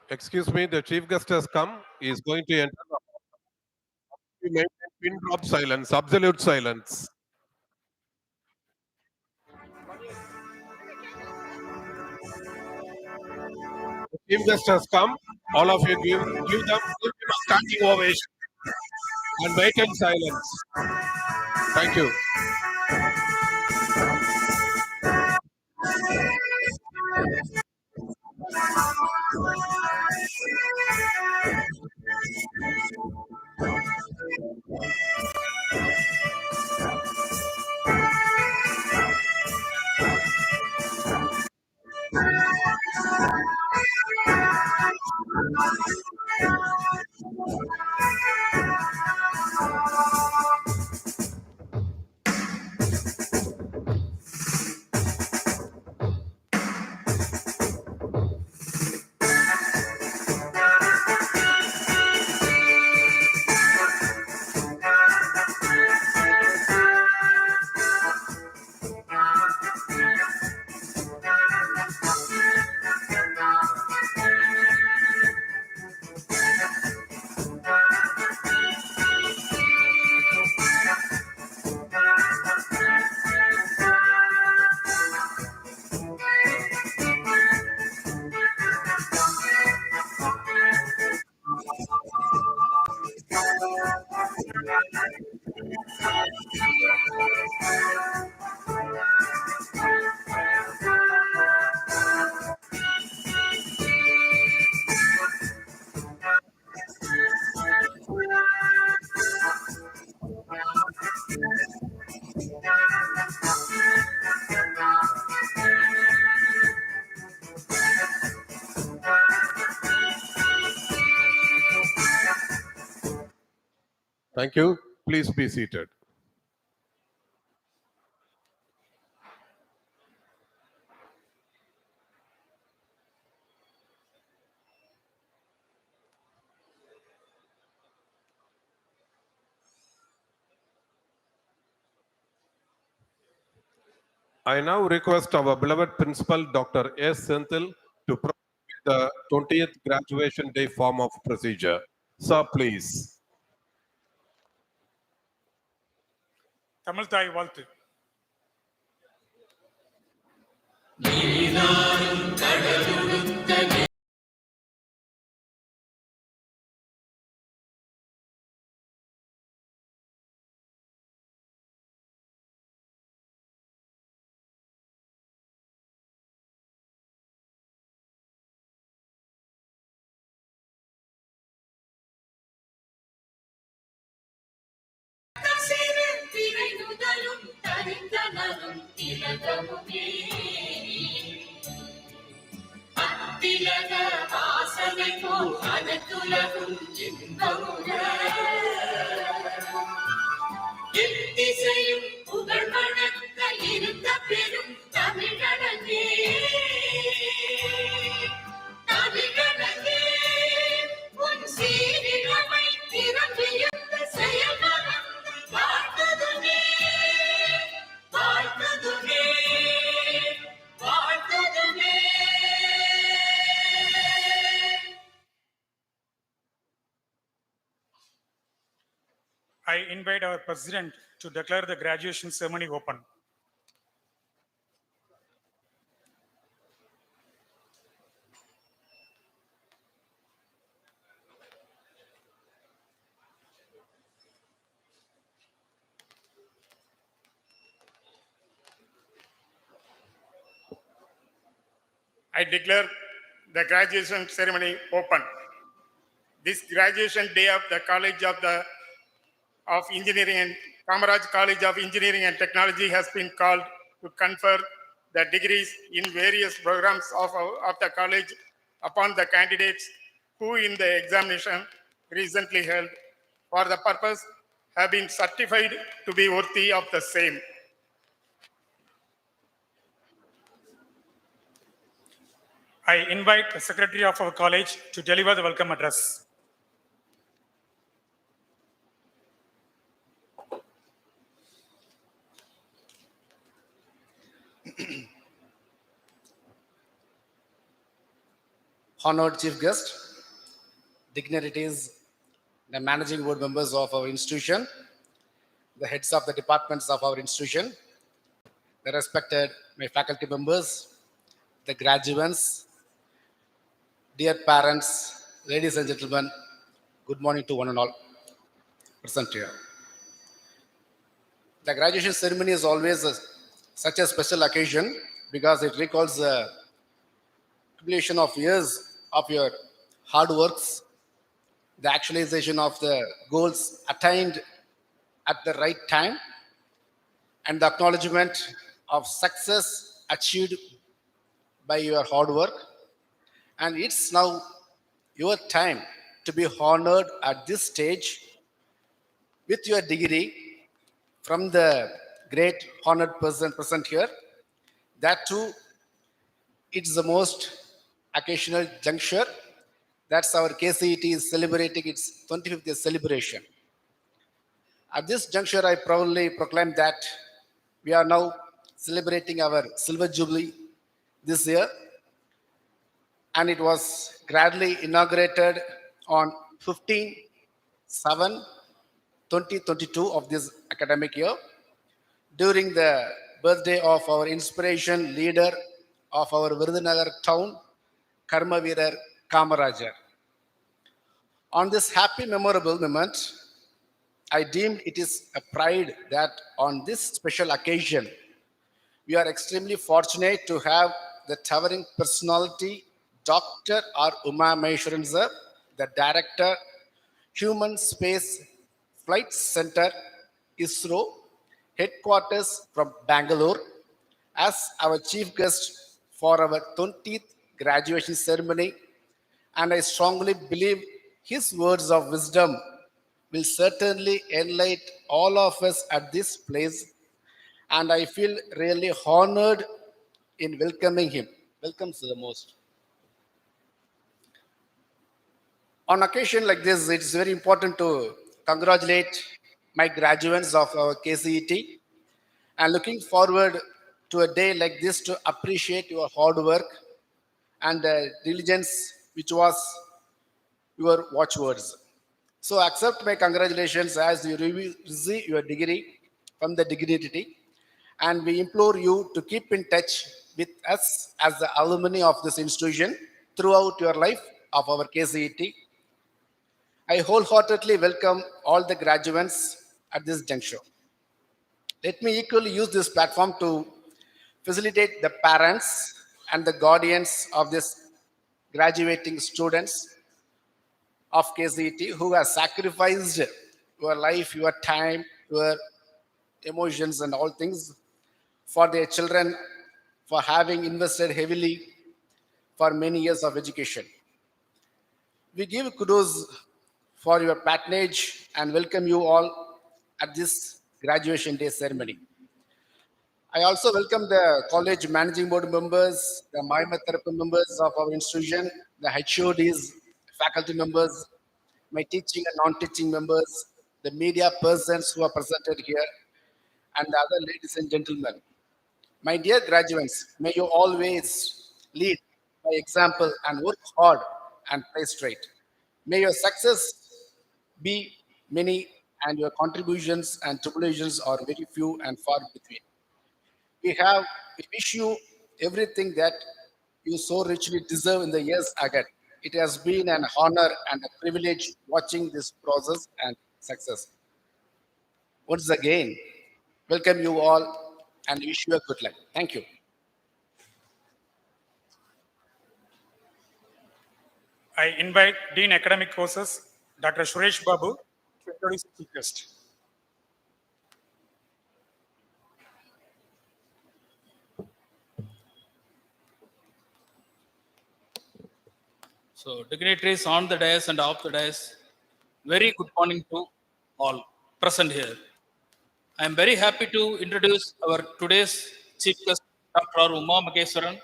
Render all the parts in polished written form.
Excuse me, the chief guest has come. He is going to enter. We maintain pin drop silence, absolute silence. The chief guest has come. All of you give him a standing ovation and maintain silence. Thank you. Thank you. Please be seated. I now request our beloved principal, Dr. S. Senthil, to proceed with the 20th graduation day form of procedure. Sir, please. Tamil தாய் வாழ்த்து. I invite our president to declare the graduation ceremony open. I declare the graduation ceremony open. This graduation day of the College of Engineering and Kamaraj College of Engineering and Technology has been called to confer the degrees in various programs of the college upon the candidates who in the examination recently held for the purpose have been certified to be worthy of the same. I invite the secretary of our college to deliver the welcome address. honored chief guest, dignitaries, the managing board members of our institution, the heads of the departments of our institution, the respected my faculty members, the graduates, dear parents, ladies and gentlemen, good morning to one and all present here. The graduation ceremony is always such a special occasion because it recalls the accumulation of years of your hard works, the actualization of the goals attained at the right time, and the acknowledgement of success achieved by your hard work. And it's now your time to be honored at this stage with your degree from the great honored person present here. That too, it's the most occasional juncture. That's our KCET is celebrating its 25th year celebration. At this juncture, I proudly proclaim that we are now celebrating our silver jubilee this year, and it was gradually inaugurated on 15/7/2022 of this academic year during the birthday of our inspiration leader of our Virudhunagar town, Karma Veerar Kamarajar. On this happy, memorable moment, I deemed it is a pride that on this special occasion, we are extremely fortunate to have the towering personality, Dr.R.Umamaheswaran sir, the Director, Human Space Flight Center, ISRO, headquarters from Bangalore, as our chief guest for our 20th graduation ceremony. And I strongly believe his words of wisdom will certainly enlighten all of us at this place. And I feel really honored in welcoming him. Welcome to the most. On occasion like this, it's very important to congratulate my graduates of our KCET and looking forward to a day like this to appreciate your hard work and diligence, which was your watchwords. So accept my congratulations as you receive your degree from the dignity, and we implore you to keep in touch with us as the alumni of this institution throughout your life of our KCET. I wholeheartedly welcome all the graduates at this juncture. Let me equally use this platform to facilitate the parents and the guardians of these graduating students of KCET who have sacrificed your life, your time, your emotions, and all things for their children, for having invested heavily for many years of education. We give kudos for your patronage and welcome you all at this graduation day ceremony. I also welcome the college managing board members, the Mahima therapy members of our institution, the HODs, faculty members, my teaching and non-teaching members, the media persons who are presented here, and the other ladies and gentlemen. My dear graduates, may you always lead by example and work hard and play straight. May your success be many and your contributions and tribulations are very few and far between. We wish you everything that you so richly deserve in the years ahead. It has been an honor and a privilege watching this process and success. Once again, welcome you all and wish you a good luck. Thank you. I invite Dean Academic Courses, Dr. Suresh Babu, to introduce the chief guest. So, dignitaries on the dais and off the dais, very good morning to all present here. I am very happy to introduce our today's chief guest, Dr.R.Umamaheswaran,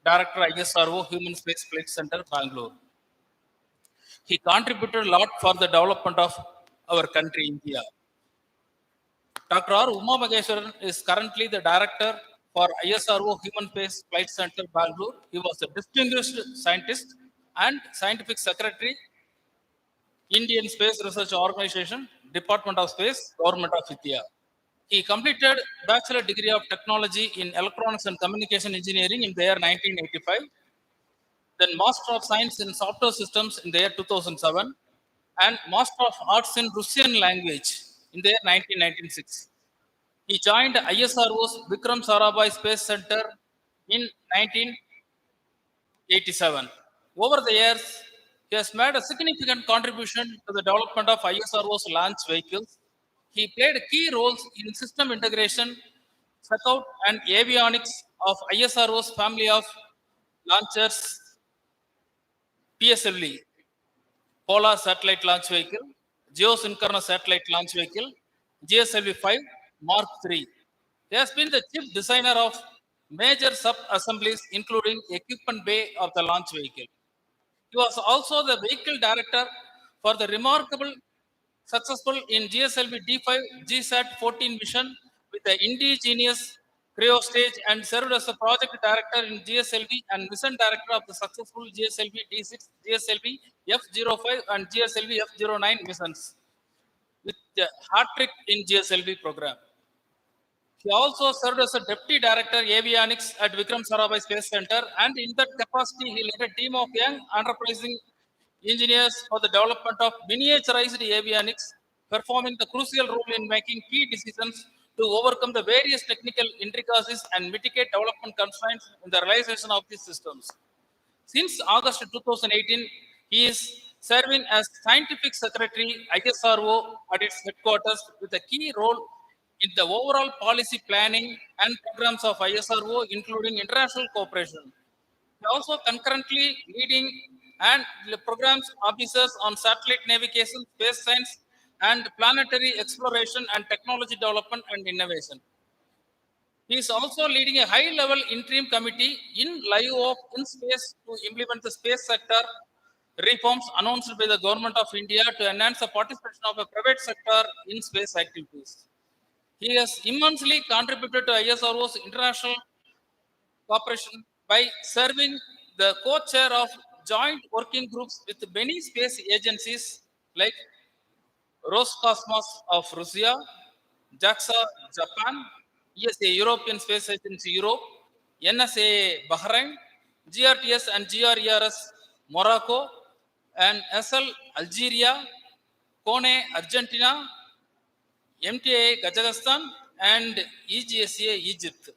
Director ISRO Human Space Flight Center, Bangalore. He contributed a lot for the development of our country, India. Dr.R.Umamaheswaran is currently the Director for ISRO Human Space Flight Center, Bangalore. He was a distinguished scientist and Scientific Secretary, Indian Space Research Organization, Department of Space, Government of India. He completed Bachelor degree of Technology in Electronics and Communication Engineering in the year 1985, then Master of Science in Software Systems in the year 2007, and Master of Arts in Russian Language in the year 1996. He joined ISRO's Vikram Sarabhai Space Center in 1987. Over the years, he has made a significant contribution to the development of ISRO's launch vehicles. He played key roles in system integration, circuit, and avionics of ISRO's family of launchers, PSLV, Polar Satellite Launch Vehicle, Geosynchronous Satellite Launch Vehicle, GSLV 5, Mark III. He has been the chief designer of major sub-assemblies, including equipment bay of the launch vehicle. He was also the vehicle director for the remarkable successful in GSLV D5 GSAT 14 mission with the indigenous cryo stage and served as the project director in GSLV and mission director of the successful GSLV D6, GSLV F05 and GSLV F09 missions with the hat trick in GSLV program. He also served as a deputy director avionics at Vikram Sarabhai Space Center, and in that capacity, he led a team of young enterprising engineers for the development of miniaturized avionics, performing the crucial role in making key decisions to overcome the various technical intricacies and mitigate development constraints in the realization of these systems. Since August 2018, he is serving as Scientific Secretary ISRO at its headquarters with a key role in the overall policy planning and programs of ISRO, including international cooperation. He also concurrently leading and the programs officers on satellite navigation, space science, and planetary exploration and technology development and innovation. He is also leading a high-level interim committee in lieu of in space to implement the space sector reforms announced by the government of India to enhance the participation of the private sector in space activities. He has immensely contributed to ISRO's international cooperation by serving the co-chair of joint working groups with many space agencies like Roscosmos of Russia, JAXA Japan, ESA European Space Agency Europe, NSA Bahrain, GRTS and GRERS Morocco, and SL Algeria, CONE Argentina, MTA Kazakhstan, and EGSA Egypt.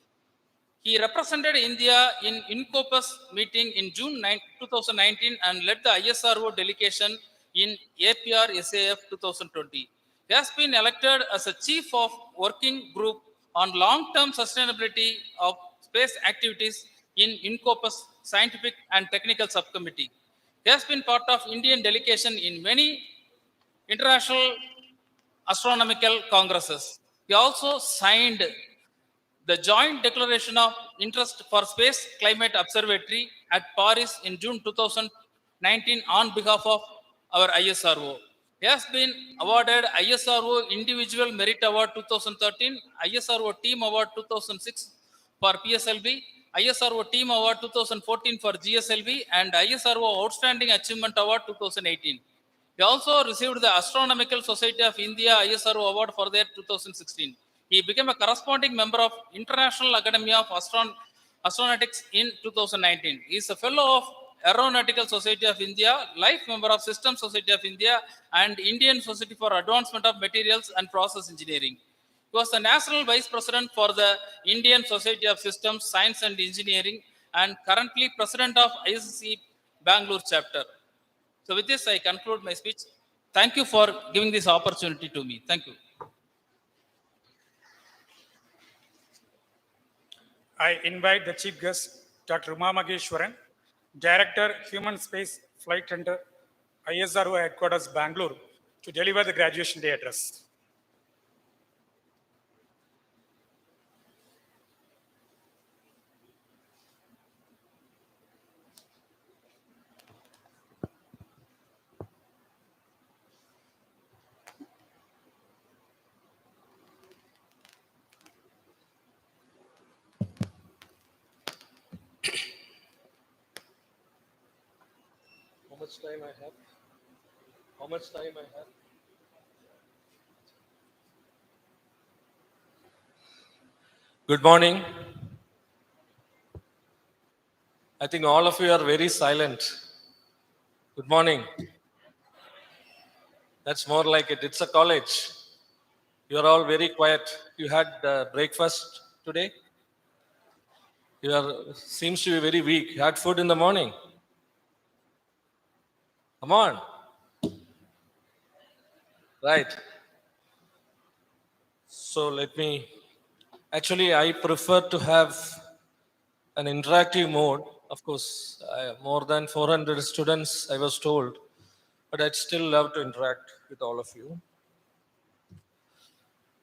He represented India in INCOPAS meeting in June 2019 and led the ISRO delegation in APR SAF 2020. He has been elected as a chief of working group on long-term sustainability of space activities in INCOPAS scientific and technical subcommittee. He has been part of Indian delegation in many international astronomical congresses. He also signed the joint declaration of interest for Space Climate Observatory at Paris in June 2019 on behalf of our ISRO. He has been awarded ISRO Individual Merit Award 2013, ISRO Team Award 2006 for PSLV, ISRO Team Award 2014 for GSLV, and ISRO Outstanding Achievement Award 2018. He also received the Astronomical Society of India ISRO Award for the year 2016. He became a corresponding member of International Academy of Astronautics in 2019. He is a fellow of Aeronautical Society of India, life member of System Society of India, and Indian Society for Advancement of Materials and Process Engineering. He was the National Vice President for the Indian Society of Systems, Science and Engineering, and currently President of ISC Bangalore chapter. So with this, I conclude my speech. Thank you for giving this opportunity to me. Thank you. I invite the chief guest, Dr.R.Umamaheswaran, Director, Human Space Flight Center, ISRO Headquarters, Bangalore, to deliver the graduation day address. much time I have? How much time I have? Good morning. I think all of you are very silent. Good morning. That's more like it. It's a college. You are all very quiet. You had breakfast today? You are seems to be very weak. You had food in the morning. Come on. Right. So let me. Actually, I prefer to have an interactive mode. Of course, more than 400 students, I was told, but I'd still love to interact with all of you.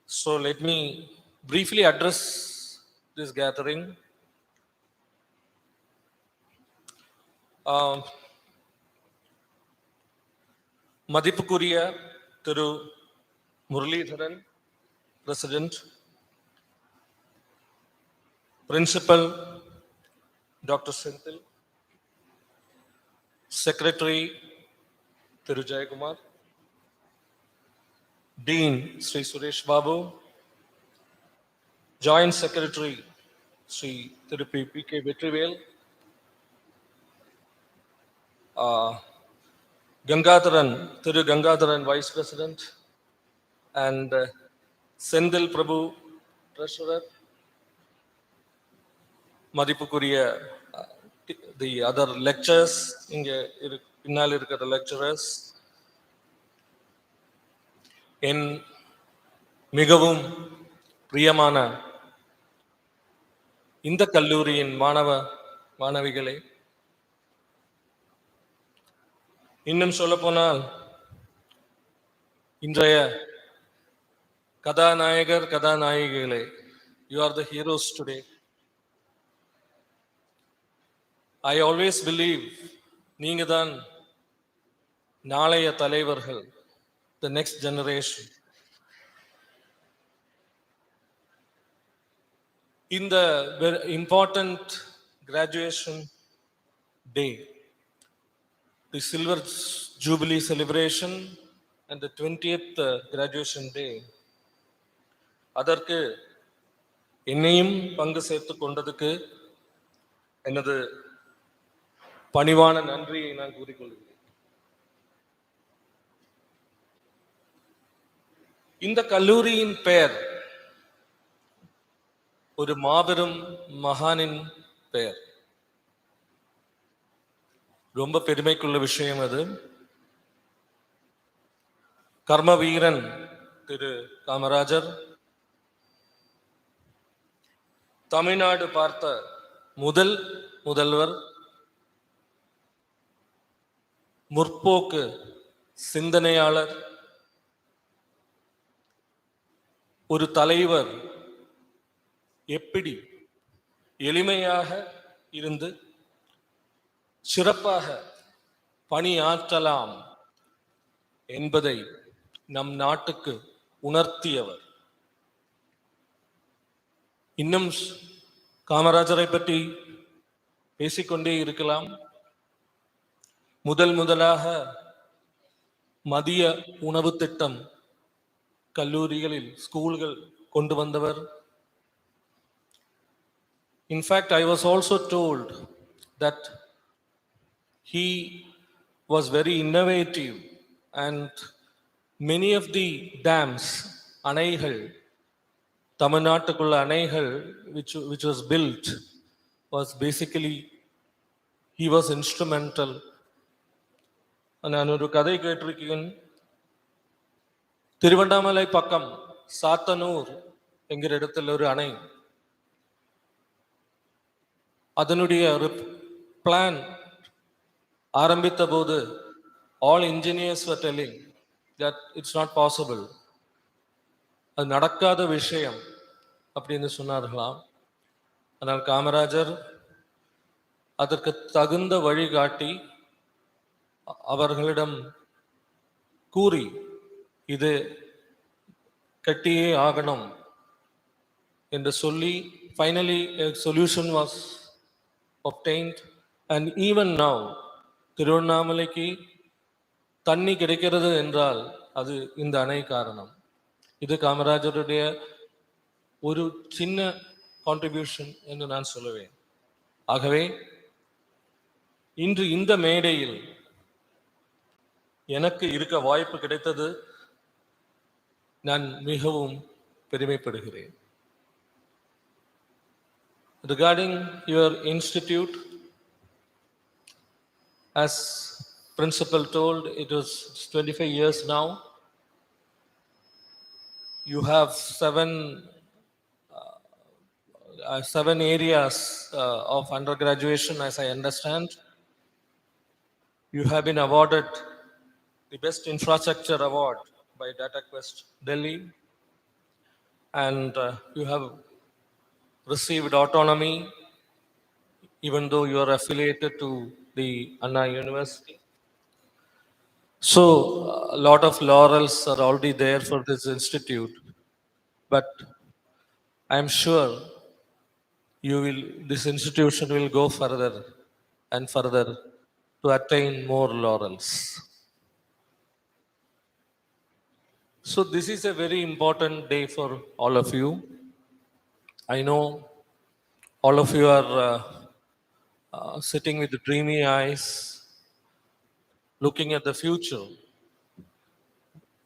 So let me briefly address this gathering. மதிப்புக்குரிய திரு Muralidharan President, Principal Dr. Senthil, Secretary Thiru Jayakumar, Dean Sri Suresh Babu, Joint Secretary Sri Thiru P.K. Vetrivel, Thiru Gangadharan Vice President, and Senthil Prabhu Treasurer, மதிப்புக்குரிய the other lecturers, இங்கே பின்னால் இருக்கிற lecturers, என் மிகவும் பிரியமான இந்த கல்லூரியின் மாணவிகளே, இன்னும் சொல்லப்போனால் இன்றைய கதாநாயகிகளே, you are the heroes today. I always believe நீங்க தான் நாளைய தலைவர்கள், the next generation. In the very important graduation day, the Silver Jubilee celebration and the 20th graduation day, அதற்கு என்னையும் பங்கு சேர்த்து கொண்டதுக்கு எனது பணிவான நன்றியை நான் கூறிக்கொள்கிறேன். இந்த கல்லூரியின் பெயர் ஒரு மாபெரும் மகானின் பெயர். ரொம்ப பெருமைக்குள்ள விஷயம் அது. கர்ம வீரன் திரு காமராஜர், தமிழ்நாடு பார்த்த முதல்வர், முற்போக்கு சிந்தனையாளர், ஒரு தலைவர் எப்படி எளிமையாக இருந்து சிறப்பாக பணியாற்றலாம் என்பதை நம் நாட்டுக்கு உணர்த்தியவர். இன்னும் காமராஜரை பற்றி பேசிக்கொண்டே இருக்கலாம். முதலாக மதிய உணவு திட்டம் கல்லூரிகளில், ஸ்கூல்கள் கொண்டு வந்தவர். In fact, I was also told that he was very innovative and many of the dams, அணைகள், தமிழ்நாட்டுக்குள்ள அணைகள் which was built was basically he was instrumental. நான் ஒரு கதை கேட்டிருக்கேன். திருவண்ணாமலை பக்கம் சாத்தனூர் என்கிற இடத்துல ஒரு அணை, அதனுடைய ஒரு பிளான் ஆரம்பித்த போது all engineers were telling that it's not possible, அது நடக்காத விஷயம் அப்படின்னு சொன்னார்களாம். ஆனால் காமராஜர் அதற்கு தகுந்த வழிகாட்டி அவர்களிடம் கூறி இது கட்டியே ஆகணும் என்று சொல்லி finally a solution was obtained, and even now திருவண்ணாமலைக்கு தண்ணி கிடைக்கிறது என்றால் அது இந்த அணை காரணம். இது காமராஜருடைய ஒரு சின்ன கான்ட்ரிபியூஷன் என்று நான் சொல்லுவேன். ஆகவே இன்று இந்த மேடையில் எனக்கு இருக்க வாய்ப்பு கிடைத்தது, நான் மிகவும் பெருமைப்படுகிறேன். Regarding your institute, as principal told, it was 25 years now. You have seven areas of undergraduation, as I understand. You have been awarded the Best Infrastructure Award by DataQuest Delhi, and you have received autonomy, even though you are affiliated to the Anna University. So, a lot of laurels are already there for this institute, but I'm sure this institution will go further and further to attain more laurels. So, this is a very important day for all of you. I know all of you are sitting with dreamy eyes, looking at the future.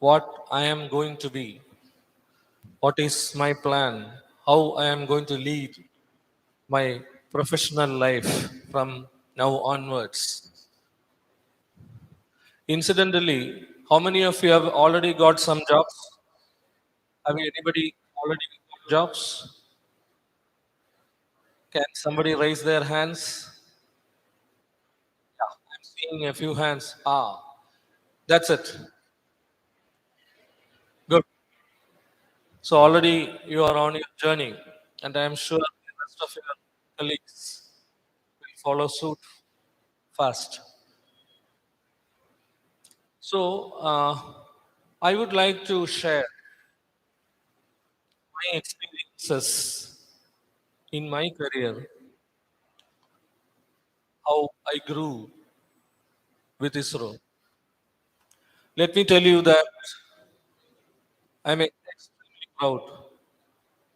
What I am going to be, what is my plan, how I am going to lead my professional life from now onwards. Incidentally, how many of you have already got some jobs? Have anybody already got jobs? Can somebody raise their hands? Yeah, I'm seeing a few hands. That's it. Good. So already you are on your journey, and I am sure the rest of your colleagues will follow suit fast. So I would like to share my experiences in my career, how I grew with ISRO. Let me tell you that I'm extremely proud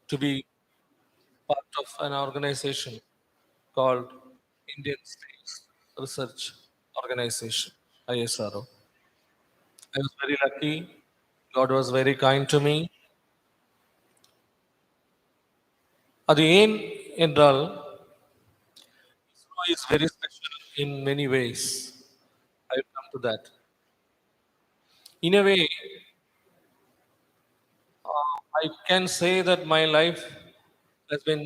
to be part of an organization called Indian Space Research Organization, ISRO. I was very lucky. God was very kind to me. அது ஏன் என்றால் ISRO is very special in many ways. I will come to that. In a way, I can say that my life has been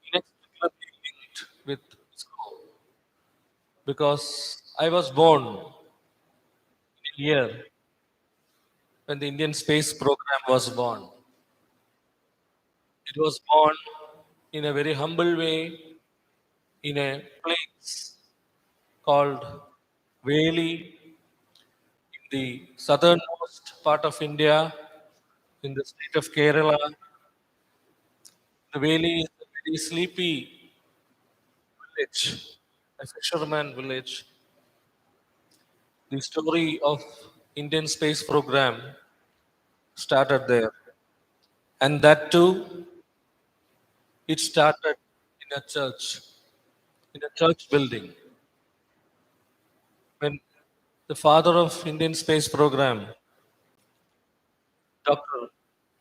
inextricably linked with ISRO because I was born in a year when the Indian space program was born. It was born in a very humble way in a place called Veli in the southernmost part of India, in the state of Kerala. The Veli is a very sleepy village, a fisherman village. The story of Indian space program started there, and that too, it started in a church building. When the father of Indian space program, Dr.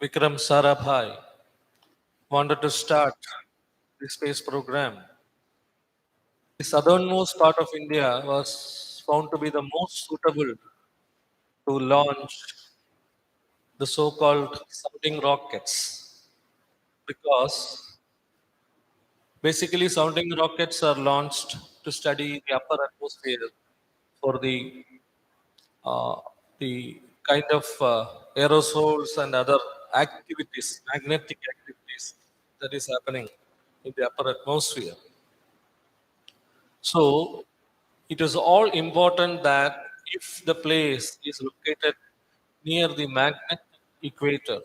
Vikram Sarabhai, wanted to start the space program, the southernmost part of India was found to be the most suitable to launch the so-called sounding rockets, because basically sounding rockets are launched to study the upper atmosphere for uh, the kind of aerosols and other activities, magnetic activities that is happening in the upper atmosphere. So it is all important that if the place is located near the magnetic equator,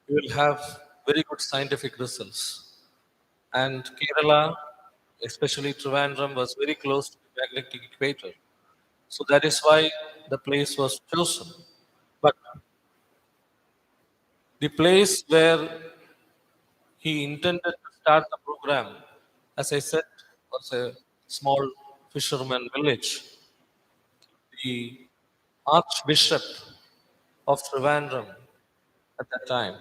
you will have very good scientific results. And Kerala, especially Trivandrum, was very close to the magnetic equator. So that is why the place was chosen. But the place where he intended to start the program, as I said, was a small fisherman village. The Archbishop of Trivandrum at that time,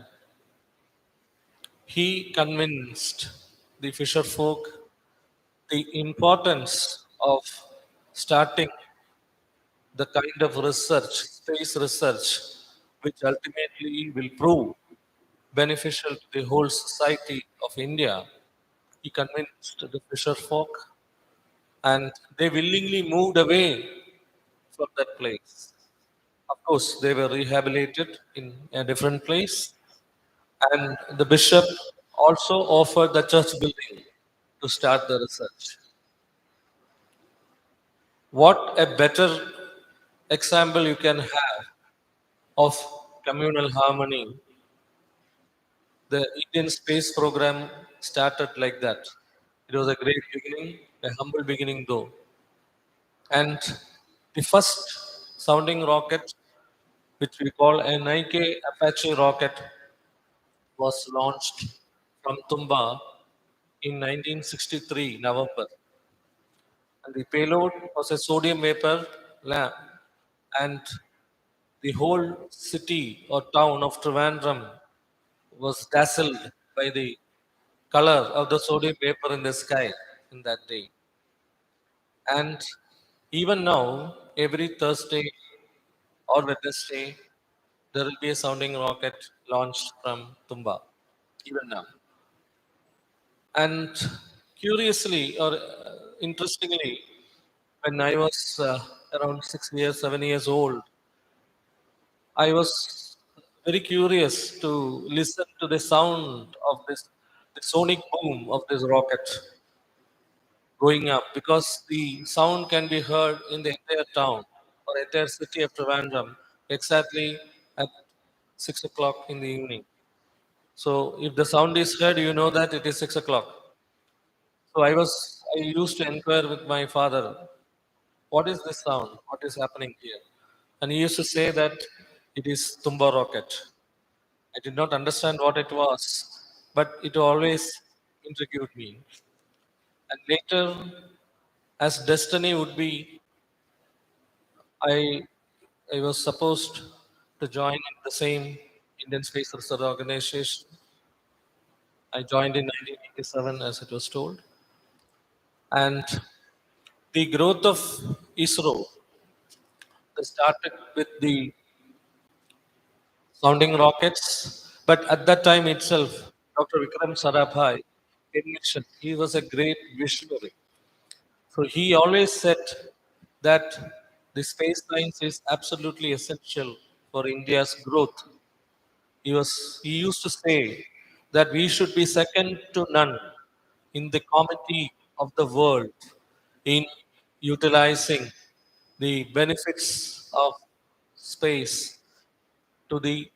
he convinced the fisher folk the importance of starting the kind of research, space research, which ultimately will prove beneficial to the whole society of India. He convinced the fisher folk, and they willingly moved away from that place. Of course, they were rehabilitated in a different place, and the bishop also offered the church building to start the research. What a better example you can have of communal harmony. The Indian space program started like that. It was a great beginning, a humble beginning though. And the first sounding rocket, which we call a Nike Apache rocket, was launched from Tumba in 1963 November. And the payload was a sodium vapor lamp, and the whole city or town of Trivandrum was dazzled by the color of the sodium vapor in the sky in that day. And even now, every Thursday or Wednesday, there will be a sounding rocket launched from Tumba, even now. And curiously or interestingly, when I was around 6 years, 7 years old, I was very curious to listen to the sound of this, the sonic boom of this rocket going up, because the sound can be heard in the entire town or entire city of Trivandrum exactly at 6 o'clock in the evening. So if the sound is heard, you know that it is 6 o'clock. So I used to inquire with my father, what is this sound? What is happening here? And he used to say that it is Tumba rocket. I did not understand what it was, but it always intrigued me. And later, as destiny would be, I I was supposed to join in the same Indian Space Research Organization. I joined in 1987, as it was told. And the growth of ISRO started with the sounding rockets, but at that time itself, Dr. Vikram Sarabhai envisioned, he was a great visionary. So he always said that the space science is absolutely essential for India's growth. He used to say that we should be second to none in the committee of the world in utilizing the benefits of space to the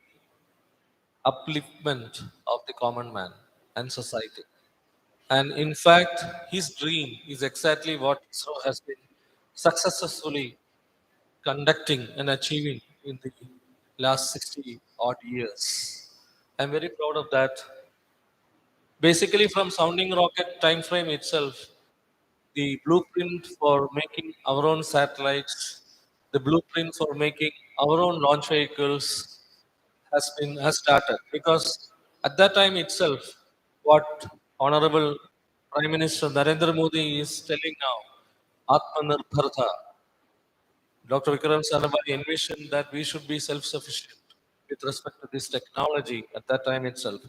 upliftment of the common man and society. And in fact, his dream is exactly what ISRO has been successfully conducting and achieving in the last 60 odd years. I'm very proud of that. Basically, from sounding rocket time frame itself, the blueprint for making our own satellites, the blueprint for making our own launch vehicles has started, because at that time itself, what Honorable Prime Minister Narendra Modi is telling now, Atmanirbharta, Dr. Vikram Sarabhai envisioned that we should be self-sufficient with respect to this technology at that time itself.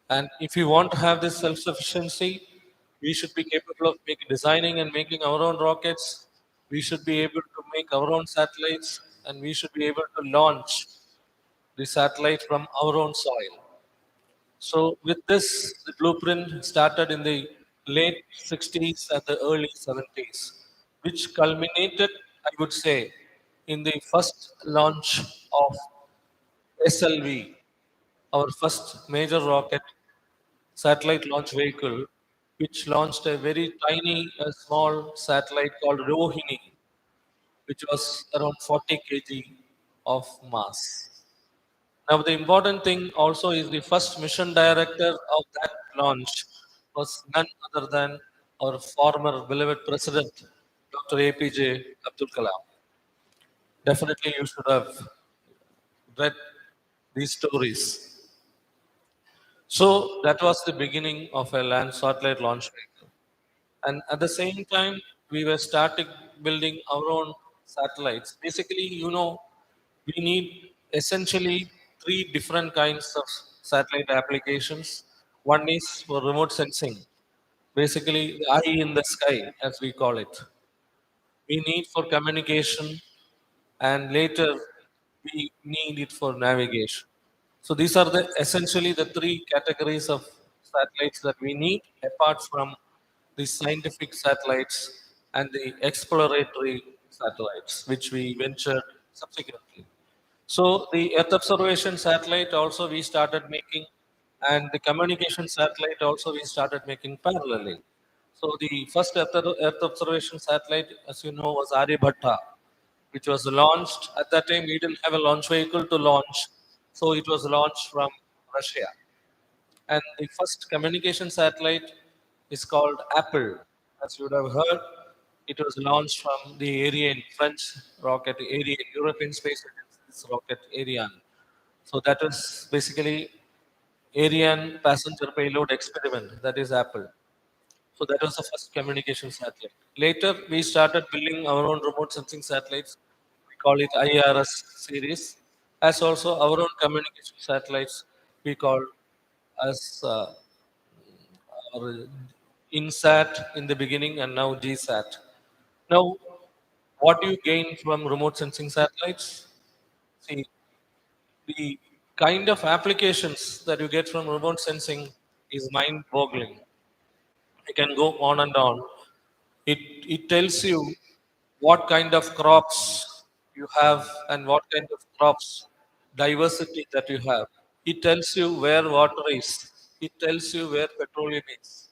And if we want to have this self-sufficiency, we should be capable of designing and making our own rockets. We should be able to make our own satellites, and we should be able to launch the satellite from our own soil. So with this, the blueprint started in the late 60s and the early 70s, which culminated, I would say, in the first launch of SLV, our first major rocket satellite launch vehicle which launched a very tiny, small satellite called Rohini, which was around 40 kg of mass. Now, the important thing also is the first mission director of that launch was none other than our former beloved president, Dr. APJ Abdul Kalam. Definitely, you should have read these stories. So, that was the beginning of a land satellite launch vehicle. And at the same time, we were starting building our own satellites. Basically, we need essentially three different kinds of satellite applications. One is for remote sensing, basically the eye in the sky, as we call it. We need for communication, and later we need it for navigation. So these are the essentially the three categories of satellites that we need, apart from the scientific satellites and the exploratory satellites, which we ventured subsequently. So the Earth observation satellite also we started making, and the communication satellite also we started making parallelly. So the first Earth observation satellite, as you know, was Aryabhatta, which was launched. At that time, we didn't have a launch vehicle to launch, so it was launched from Russia. And the first communication satellite is called Apple. As you would have heard, it was launched from the Ariane French rocket, Ariane European Space Agency's rocket Ariane. So that is basically Ariane passenger payload experiment. That is Apple. So that was the first communication satellite. Later, we started building our own remote sensing satellites. We call it IRS series, as also our own communication satellites. We call as or INSAT in the beginning and now GSAT. Now, what do you gain from remote sensing satellites? See, the kind of applications that you get from remote sensing is mind-boggling. I can go on and on. It tells you what kind of crops you have and what kind of crops diversity that you have. It tells you where water is. It tells you where petroleum is.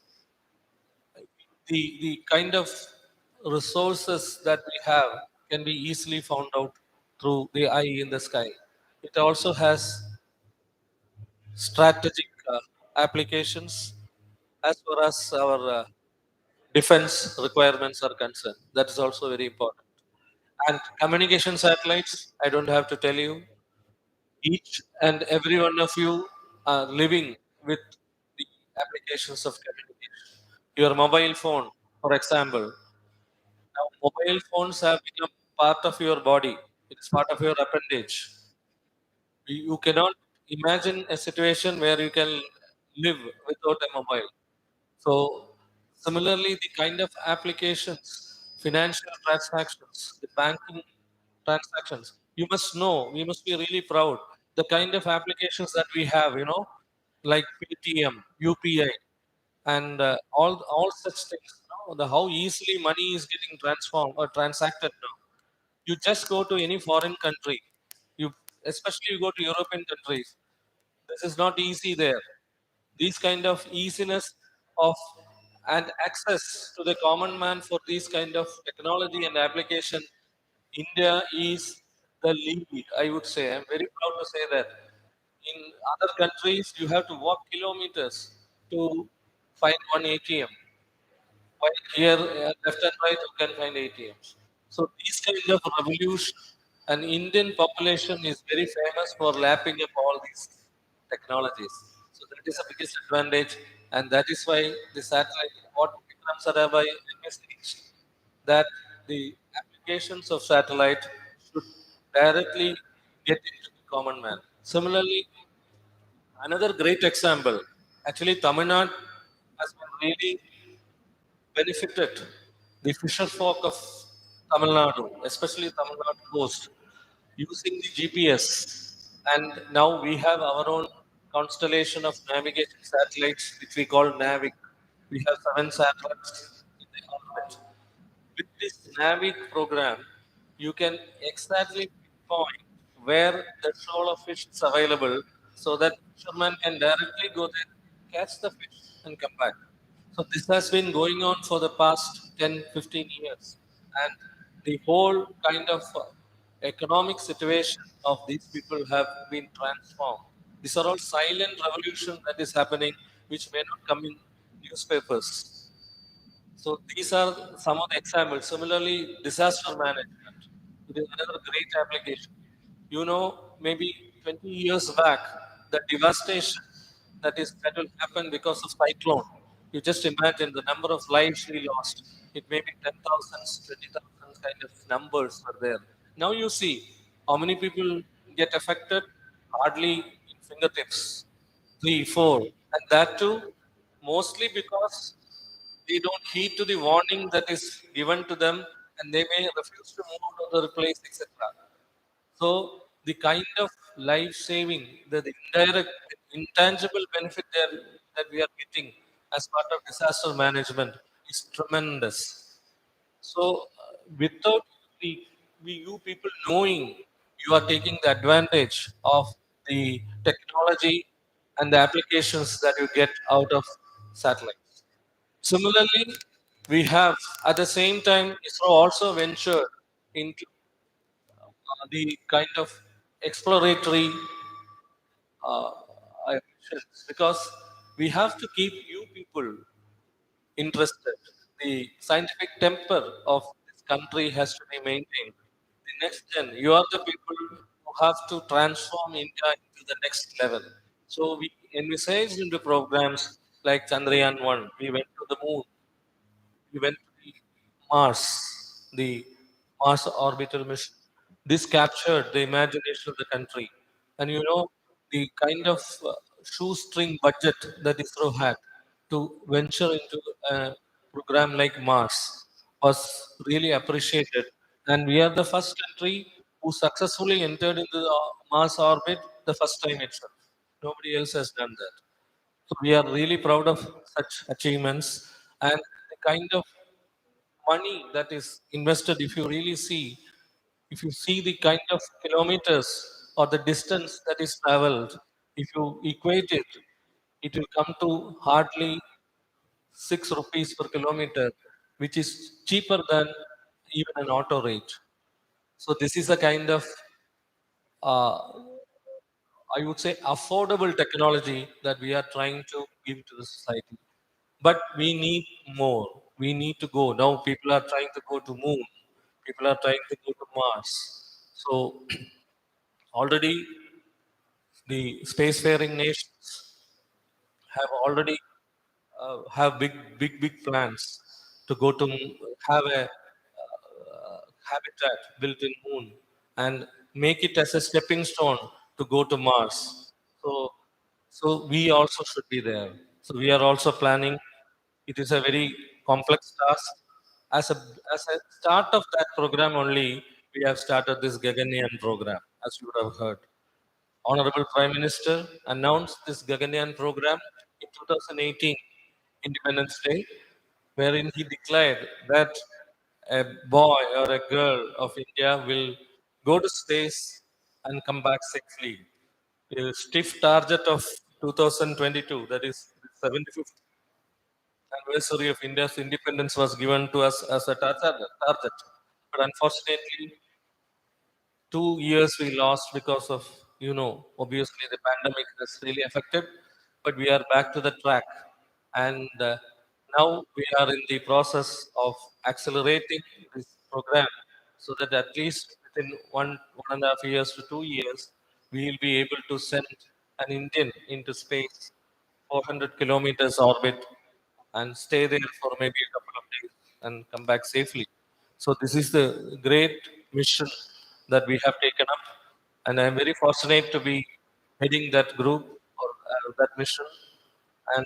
The kind of resources that we have can be easily found out through the eye in the sky. It also has strategic applications as far as our defense requirements are concerned. That is also very important. And communication satellites, I don't have to tell you, each and every one of you are living with the applications of communication. Your mobile phone, for example, now mobile phones have become part of your body. It is part of your appendage. You cannot imagine a situation where you can live without a mobile. So, similarly, the kind of applications, financial transactions, the banking transactions, you must know, we must be really proud. The kind of applications that we have, like Paytm, UPI, and all such things. How easily money is getting transformed or transacted now. You just go to any foreign country, you especially you go to European countries. This is not easy there. These kind of easiness of and access to the common man for these kind of technology and application, India is the lead. I would say I'm very proud to say that. In other countries, you have to walk kilometers to find one ATM. While here, left and right, you can find ATMs. So these kind of revolution, and Indian population is very famous for lapping up all these technologies. So that is the biggest advantage, and that is why the satellite, what Vikram Sarabhai envisaged, that the applications of satellite should directly get into the common man. Similarly, another great example, actually Tamil Nadu has been really benefited the fisher folk of Tamil Nadu, especially Tamil Nadu coast, using the GPS. And now we have our own constellation of navigation satellites, which we call NAVIC. We have 7 satellites in the orbit. With this NAVIC program, you can exactly pinpoint where the shoal of fish is available so that fisherman can directly go there, catch the fish, and come back. So this has been going on for the past 10, 15 years. And the whole kind of economic situation of these people have been transformed. These are all silent revolution that is happening, which may not come in newspapers. So these are some of the examples. Similarly, disaster management. It is another great application. You know, maybe 20 years back, the devastation that will happen because of cyclone. You just imagine the number of lives we lost. It may be 10,000, 20,000 kind of numbers are there. Now you see how many people get affected, hardly in fingertips, three, four, and that too mostly because they don't heed to the warning that is given to them and they may refuse to move to other place, etc. So the kind of life saving, the indirect, intangible benefit there that we are getting as part of disaster management is tremendous. So without you people knowing, you are taking the advantage of the technology and the applications that you get out of satellites. Similarly, we have at the same time ISRO also ventured into the kind of exploratory uh, missions because we have to keep you people interested. The scientific temper of this country has to be maintained. The next gen, you are the people who have to transform India into the next level. So we envisaged into programs like Chandrayaan 1. We went to the moon. We went to the Mars orbital mission. This captured the imagination of the country. And you know, the kind of shoestring budget that ISRO had to venture into a program like Mars was really appreciated. And we are the first country who successfully entered into the Mars orbit the first time itself. Nobody else has done that. So we are really proud of such achievements and the kind of money that is invested. If you see the kind of kilometers or the distance that is traveled, if you equate it, it will come to hardly 6 rupees per kilometer, which is cheaper than even an auto rate. So this is a kind of uh, I would say affordable technology that we are trying to give to the society. But we need more. We need to go. Now people are trying to go to moon. People are trying to go to Mars. So already the spacefaring nations have already have big plans to go to have a habitat built in moon and make it as a stepping stone to go to Mars. So so we also should be there. So we are also planning. It is a very complex task. As a as a start of that program only, we have started this Gaganyaan program, as you would have heard. Honorable Prime Minister announced this Gaganyaan program in 2018, Independence Day, wherein he declared that a boy or a girl of India will go to space and come back safely. A stiff target of 2022, that is the 75th anniversary of India's independence, was given to us as a target. But unfortunately, 2 years we lost because of, obviously the pandemic has really affected, but we are back to the track. And now we are in the process of accelerating this program so that at least within 1.5 years to 2 years, we will be able to send an Indian into space, 400 kilometers orbit, and stay there for maybe a couple of days and come back safely. So this is the great mission that we have taken up, and I am very fortunate to be heading that group or that mission. And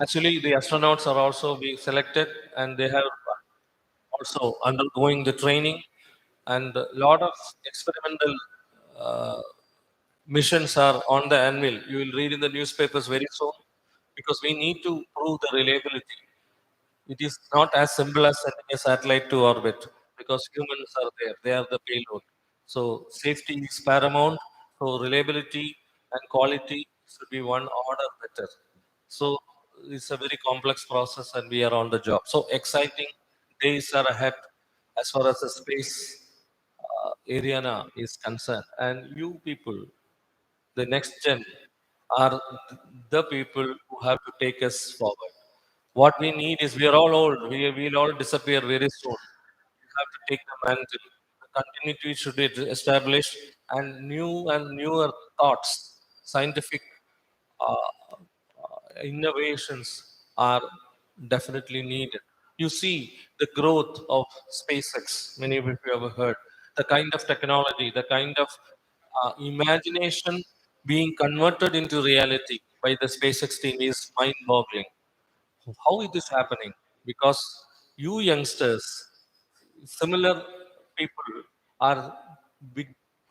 actually, the astronauts are also being selected, and they have also undergoing the training, and a lot of experimental uh, missions are on the anvil. You will read in the newspapers very soon because we need to prove the reliability. It is not as simple as sending a satellite to orbit because humans are there. They are the payload. So safety is paramount. So reliability and quality should be one order better. So it's a very complex process and we are on the job. So exciting days are ahead as far as the space arena is concerned. And you people, the next gen, are the people who have to take us forward. What we need is, we are all old. We'll all disappear very soon. You have to take the mantle. The continuity should be established, and new and newer thoughts, scientific innovations are definitely needed. You see the growth of SpaceX. Many of you have heard the kind of technology, the kind of imagination being converted into reality by the SpaceX team is mind-boggling. How it is happening? Because you youngsters, similar people, are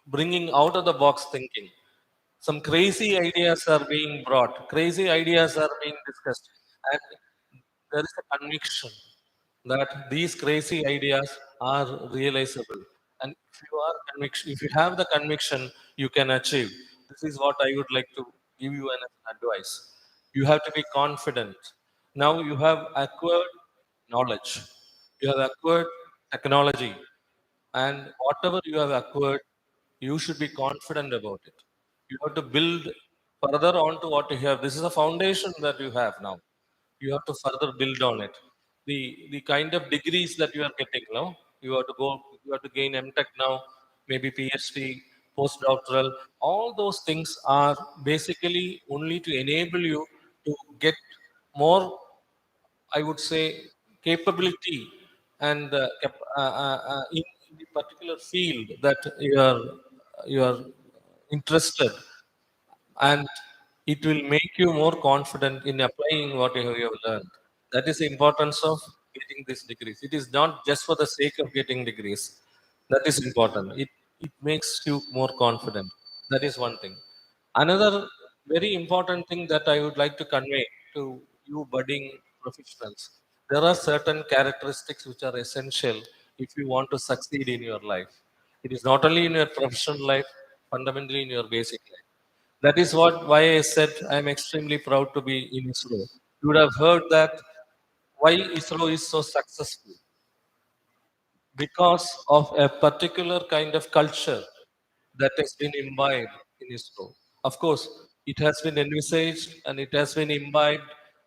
bringing out of the box thinking. Some crazy ideas are being brought, crazy ideas are being discussed, and there is a conviction that these crazy ideas are realizable. And if you are conviction, if you have the conviction, you can achieve. This is what I would like to give you an advice. You have to be confident. Now you have acquired knowledge, you have acquired technology, and whatever you have acquired, you should be confident about it. You have to build further on to what you have. This is a foundation that you have now. You have to further build on it. The kind of degrees that you are getting now, you have to go, you have to gain MTech now, maybe PhD, postdoctoral. All those things are basically only to enable you to get more, I would say, capability and in the particular field that you are interested, and it will make you more confident in applying what you have learned. That is the importance of getting these degrees. It is not just for the sake of getting degrees. That is important. It makes you more confident. That is one thing. Another very important thing that I would like to convey to you budding professionals, there are certain characteristics which are essential if you want to succeed in your life. It is not only in your professional life, fundamentally in your basic life. That is what why I said I am extremely proud to be in ISRO. You would have heard that why ISRO is so successful, because of a particular kind of culture that has been imbibed in ISRO. Of course, it has been envisaged and it has been imbibed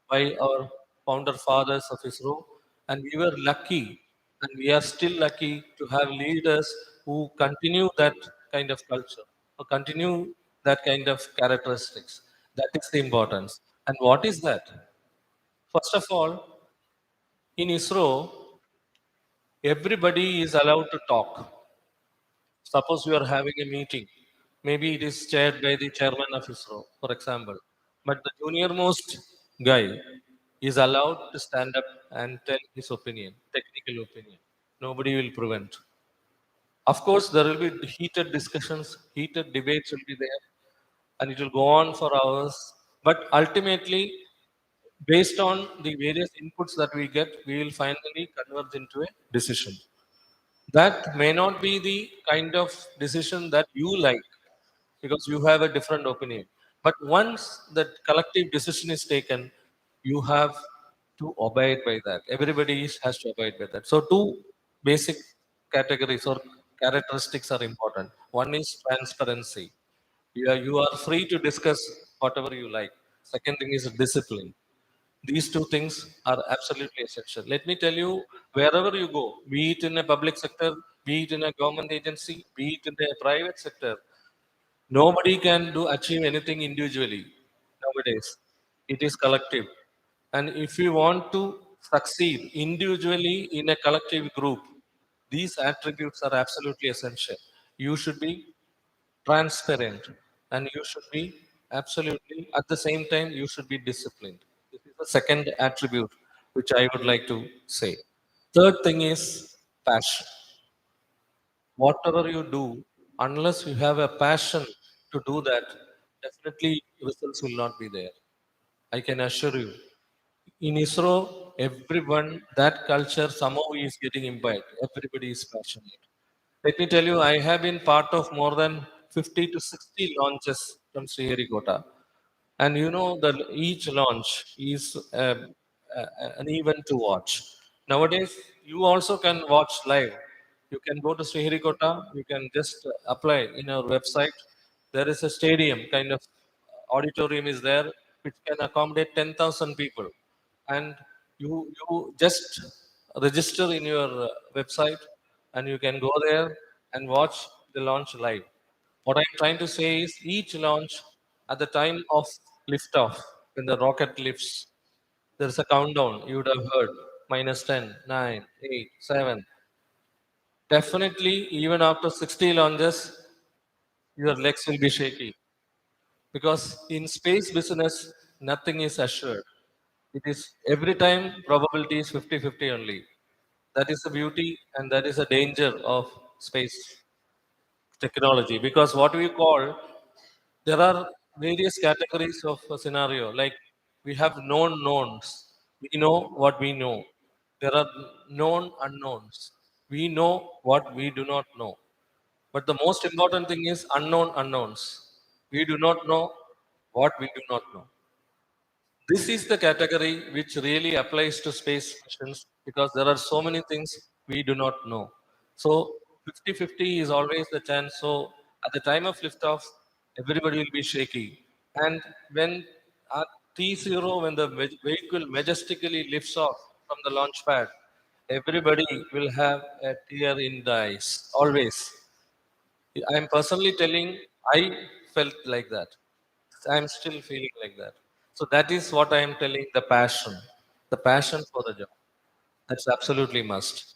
by our founder fathers of ISRO, and we were lucky, and we are still lucky to have leaders who continue that kind of culture, or continue that kind of characteristics. That is the importance. And what is that? First of all, in ISRO, everybody is allowed to talk. Suppose you are having a meeting, maybe it is chaired by the chairman of ISRO, for example, but the junior most guy is allowed to stand up and tell his opinion, technical opinion. Nobody will prevent. Of course, there will be heated discussions, heated debates will be there, and it will go on for hours. But ultimately, based on the various inputs that we get, we will finally converge into a decision. That may not be the kind of decision that you like, because you have a different opinion. But once that collective decision is taken, you have to abide by that. Everybody has to abide by that. So, two basic categories or characteristics are important. One is transparency. You are free to discuss whatever you like. Second thing is discipline. These two things are absolutely essential. Let me tell you, wherever you go, be it in a public sector, be it in a government agency, be it in a private sector, nobody can do achieve anything individually nowadays. It is collective. And if you want to succeed individually in a collective group, these attributes are absolutely essential. You should be transparent, and you should be absolutely, at the same time, you should be disciplined. This is the second attribute which I would like to say. Third thing is passion. Whatever you do, unless you have a passion to do that, definitely results will not be there. I can assure you. In ISRO, everyone, that culture somehow is getting imbibed. Everybody is passionate. Let me tell you, I have been part of more than 50 to 60 launches from Sriharikota. And you know that each launch is an event to watch. Nowadays, you also can watch live. You can go to Sriharikota, you can just apply in our website. There is a stadium kind of auditorium is there, which can accommodate 10,000 people. And you just register in your website, and you can go there and watch the launch live. What I'm trying to say is each launch at the time of liftoff, when the rocket lifts, there's a countdown. You would have heard minus 10, 9, 8, 7. Definitely, even after 60 launches, your legs will be shaky. Because in space business, nothing is assured. It is every time probability is 50-50 only. That is the beauty and that is the danger of space technology. Because what we call, there are various categories of a scenario. Like we have known knowns. We know what we know. There are known unknowns. We know what we do not know. But the most important thing is unknown unknowns. We do not know what we do not know. This is the category which really applies to space missions because there are so many things we do not know. So 50-50 is always the chance. So at the time of liftoff, everybody will be shaky. And when at T0, when the vehicle majestically lifts off from the launch pad, everybody will have a tear in the eyes, always. I am personally telling, I felt like that. I'm still feeling like that. So that is what I am telling the passion for the job. That's absolutely must.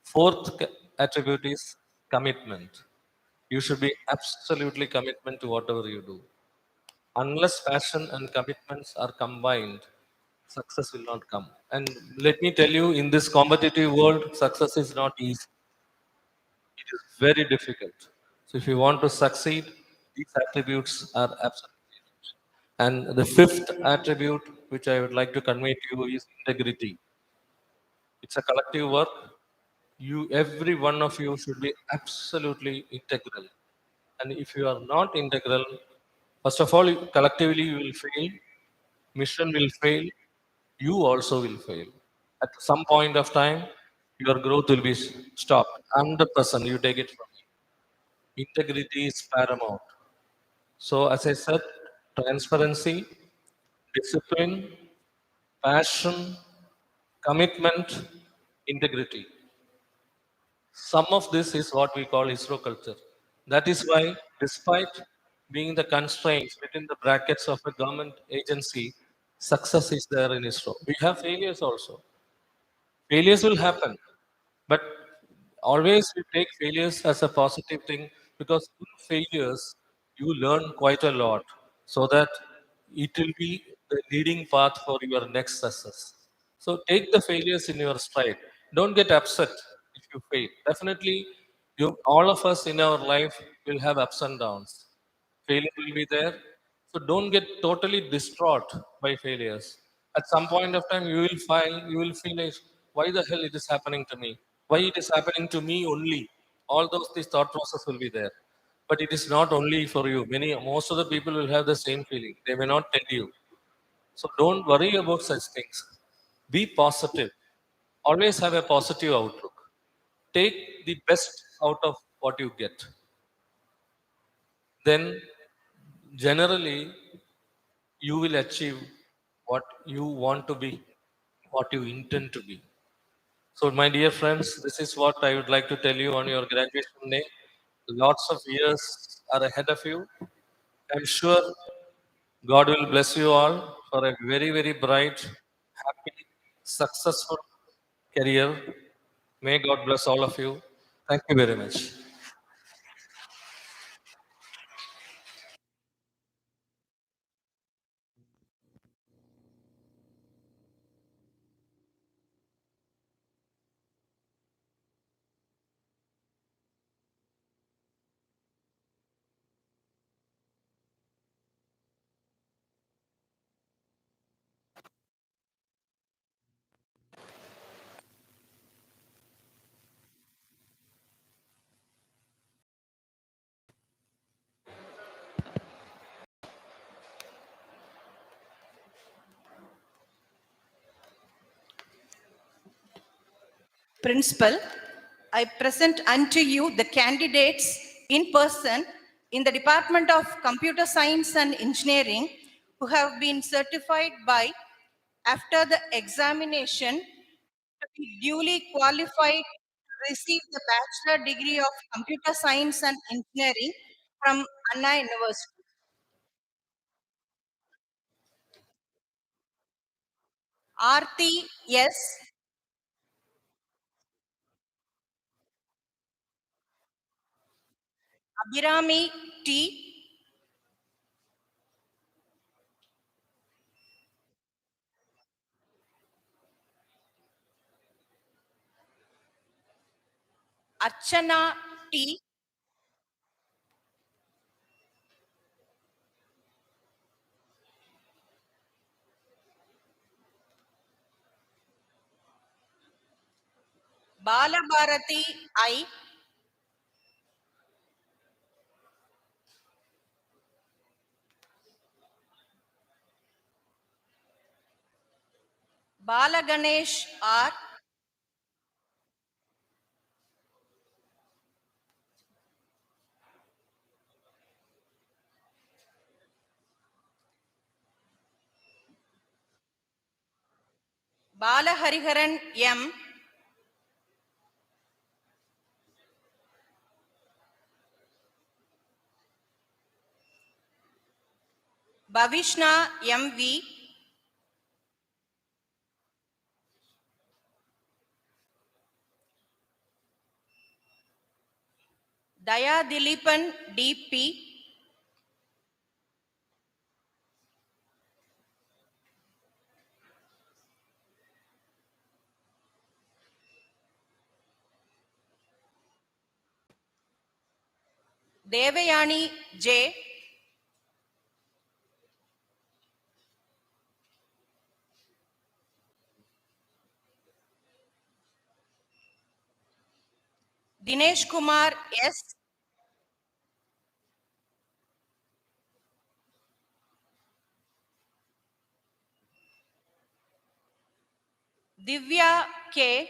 Fourth attribute is commitment. You should be absolutely commitment to whatever you do. Unless passion and commitments are combined, success will not come. And let me tell you, in this competitive world, success is not easy. It is very difficult. So if you want to succeed, these attributes are absolutely. And the fifth attribute which I would like to convey to you is integrity. It's a collective work. Every one of you should be absolutely integral. And if you are not integral, first of all, collectively you will fail, mission will fail, you also will fail. At some point of time, your growth will be stopped. 100%, you take it from me. Integrity is paramount. So, as I said, transparency, discipline, passion, commitment, integrity. Some of this is what we call ISRO culture. That is why, despite being the constraints within the brackets of a government agency, success is there in ISRO. We have failures also. Failures will happen, but always we take failures as a positive thing because in failures you learn quite a lot so that it will be the leading path for your next success. So take the failures in your stride. Don't get upset if you fail. Definitely, all of us in our life will have ups and downs. Failure will be there. So don't get totally distraught by failures. At some point of time, you will feel like, why the hell it is happening to me? Why it is happening to me only? All these thought process will be there. But it is not only for you. Most of the people will have the same feeling. They may not tell you. So don't worry about such things. Be positive. Always have a positive outlook. Take the best out of what you get. Then generally you will achieve what you want to be, what you intend to be. So, my dear friends, this is what I would like to tell you on your graduation day. Lots of years are ahead of you. I'm sure God will bless you all for a very, very bright, happy, successful career. May God bless all of you. Thank you very much. Principal, I present unto you the candidates in person in the Department of Computer Science and Engineering who have been certified by, after the examination, to be duly qualified to receive the bachelor degree of Computer Science and Engineering from Anna University. Aarti S. Abhirami T. Archana T. Balabharati I. Balaganesh R. Balahariharan M. Bhavishna M.V. Daya Dilipan D.P. Devayani J. Dinesh Kumar S. Divya K.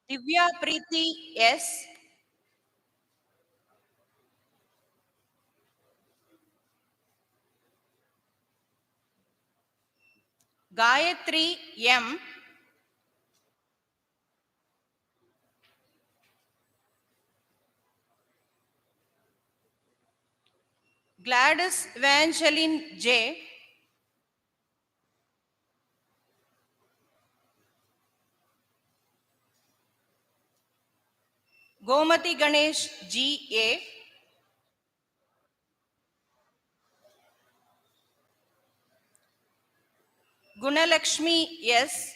Divya Preeti S. Gayatri M. Gladys Evangeline J. Gomati Ganesh G. A. Gunalakshmi S.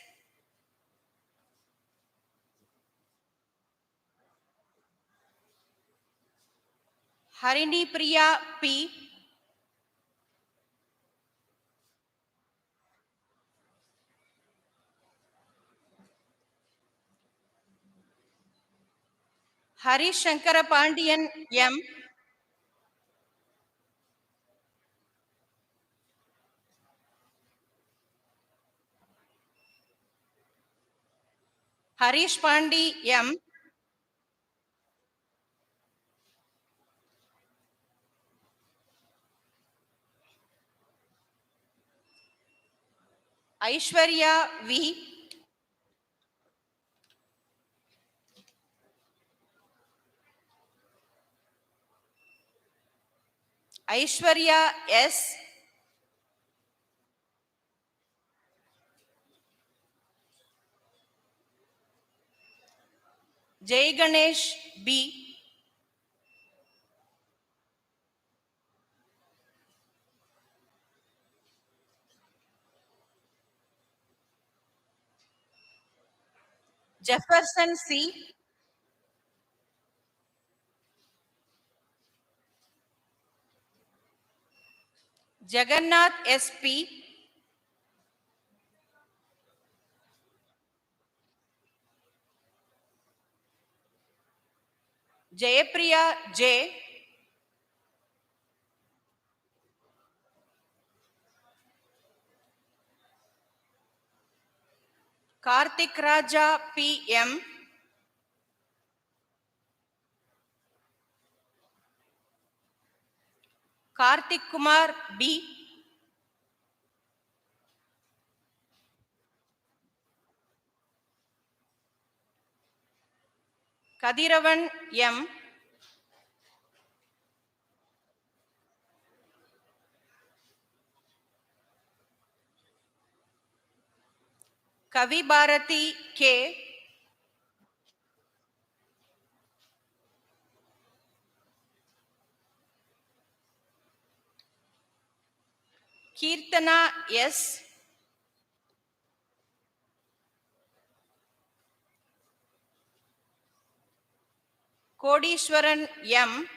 Harini Priya P. Hari Shankara Pandian M. Harish Pandi M. Aishwarya V. Aishwarya S. Jay Ganesh B. Jefferson C. Jagannath S. P. Jayapriya J, Karthik Raja PM, Karthik Kumar B, Kadiravan M, Kavi Bharati K, Kirtana S, Kodishwaran M,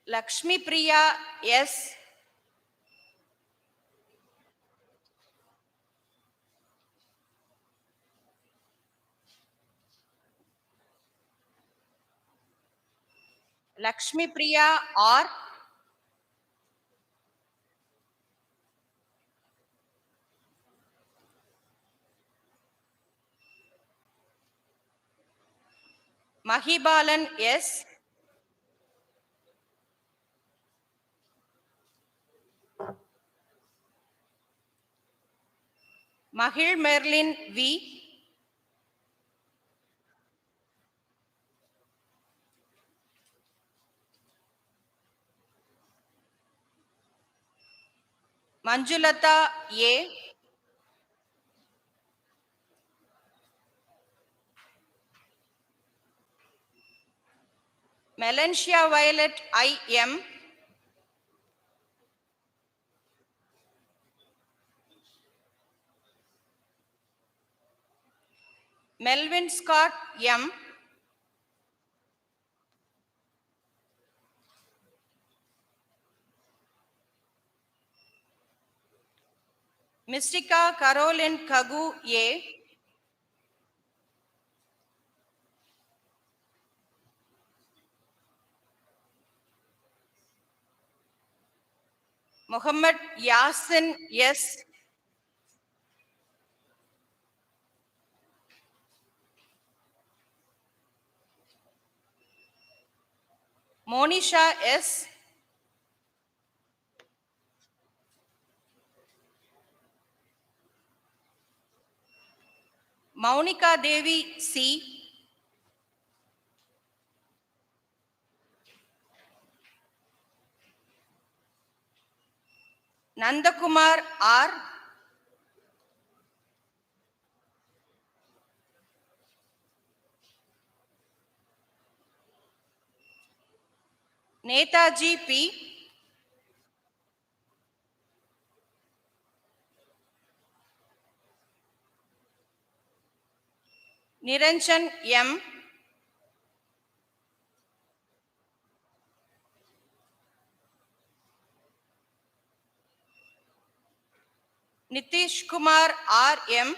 Lakshmi Priya S, Lakshmi Priya R, Mahibalan S, Mahil Merlin V, Manjulata A, Melantia Violet IM, Melvin Scott M, Mystica Caroline Kagu A, Muhammad Yasin S, Monisha S, Maunika Devi C, Nandakumar R, Netaji P, Niranjan M, Nitish Kumar RM,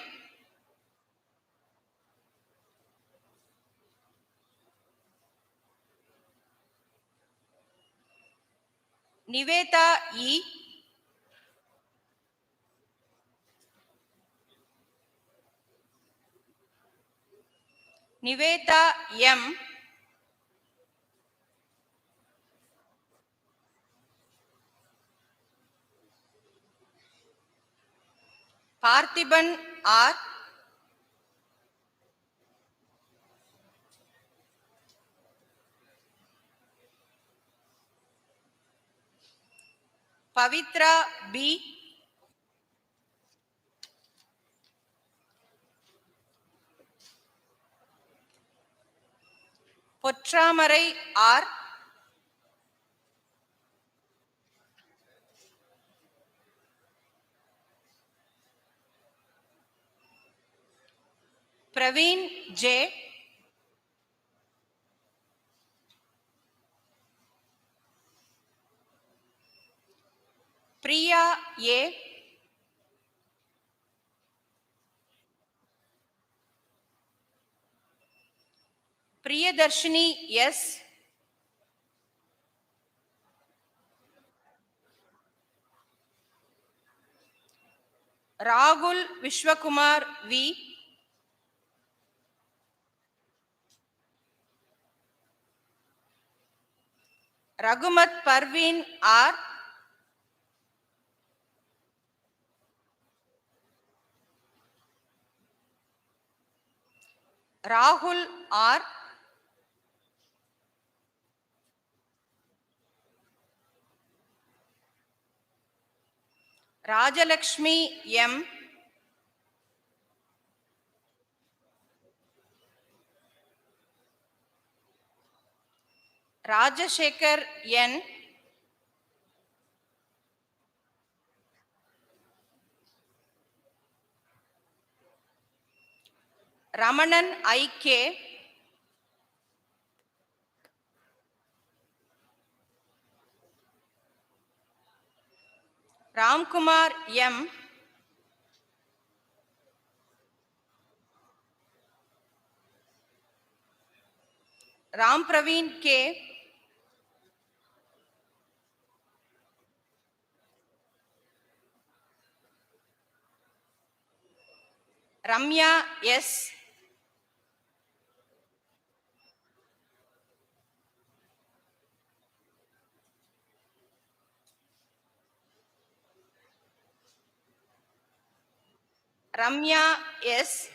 Niveta E, Niveta M, Parthiban R, Pavitra B, Pottramarai R, Praveen J, Priya A, Priyadarshini S. Rahul Vishwakumar V. Raghumat Parveen R. Rahul R. Rajalakshmi M. Rajashekar N. Ramanan I.K. Ramkumar M. Ram Praveen K. Ramya S. Ramya S.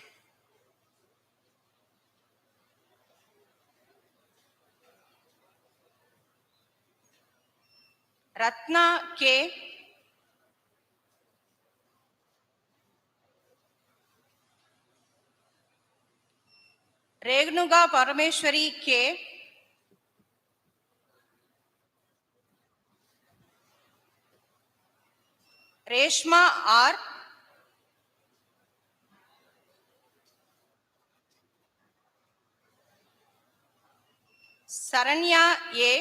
Ratna K. Regnuga Parameshwari K. Reshma R. Saranya A.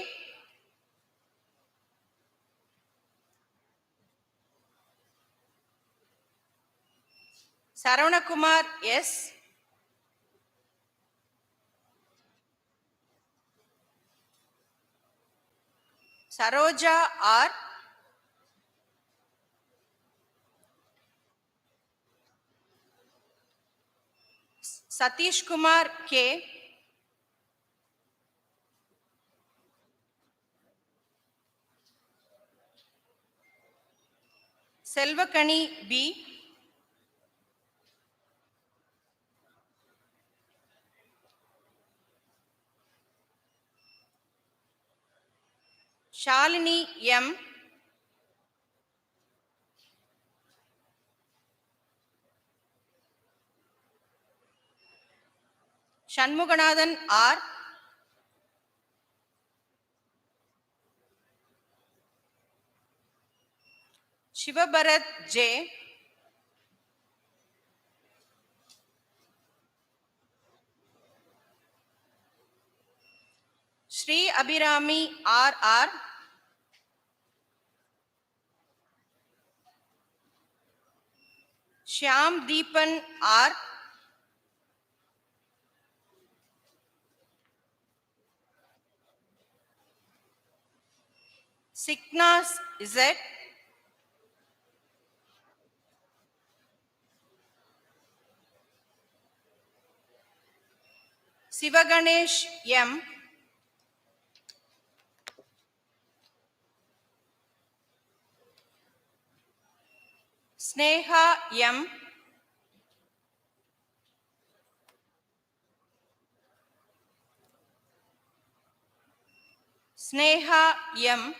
Saravanakumar S. Saroja R. Satish Kumar K. Selvakani B. Shalini M. Shanmuganathan R. Shivabharat J. Sri Abhirami R. Shyam Deepan R. Siknas Z. Sivaganesh M. Sneha M. Sneha M.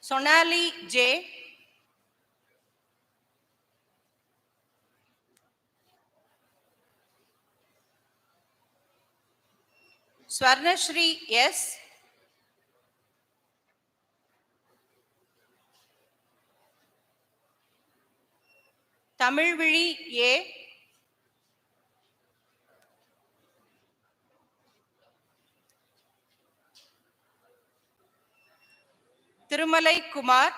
Sonali J. Swarnashri S. Tamilvili A. Thirumalai Kumar.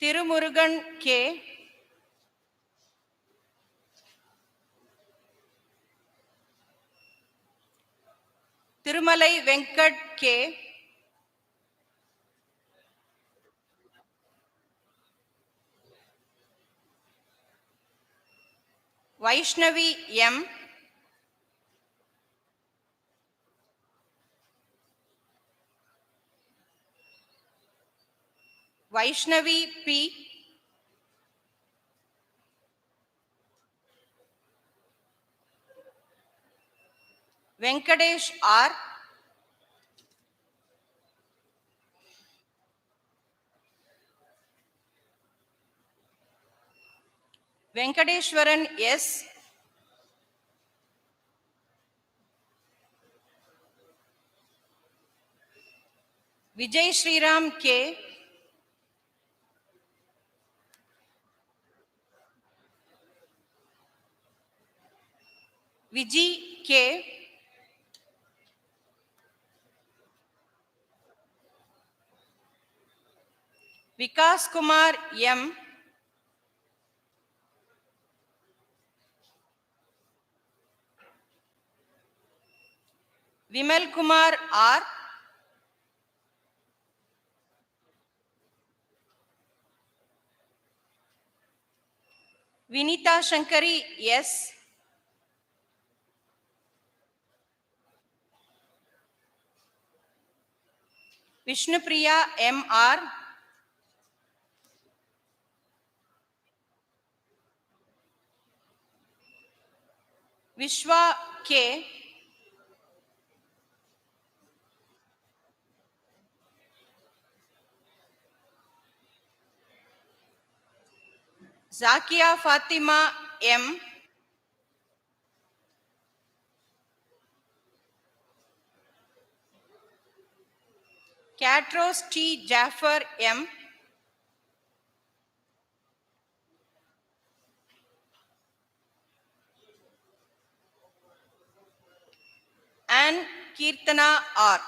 Tirumurugan K. Tirumalai Venkat K. Vaishnavi M. Vaishnavi P. Venkatesh R. Venkateshwaran S. Vijay Sriram K. Viji K. Vikas Kumar M. Vimal Kumar R. Vinita Shankari S. Vishnupriya M. R. Vishwa K. Zakia Fatima M. Catros T. Jaffer M. and Kirtana R.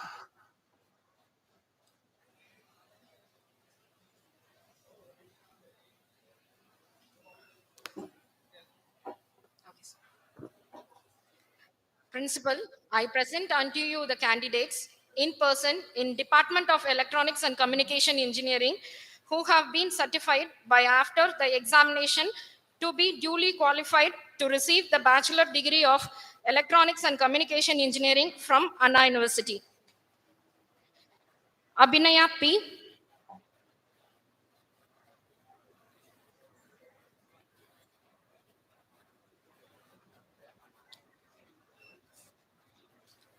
Principal, I present unto you the candidates in person in Department of Electronics and Communication Engineering who have been certified by after the examination to be duly qualified to receive the bachelor degree of Electronics and Communication Engineering from Anna University. Abhinaya P.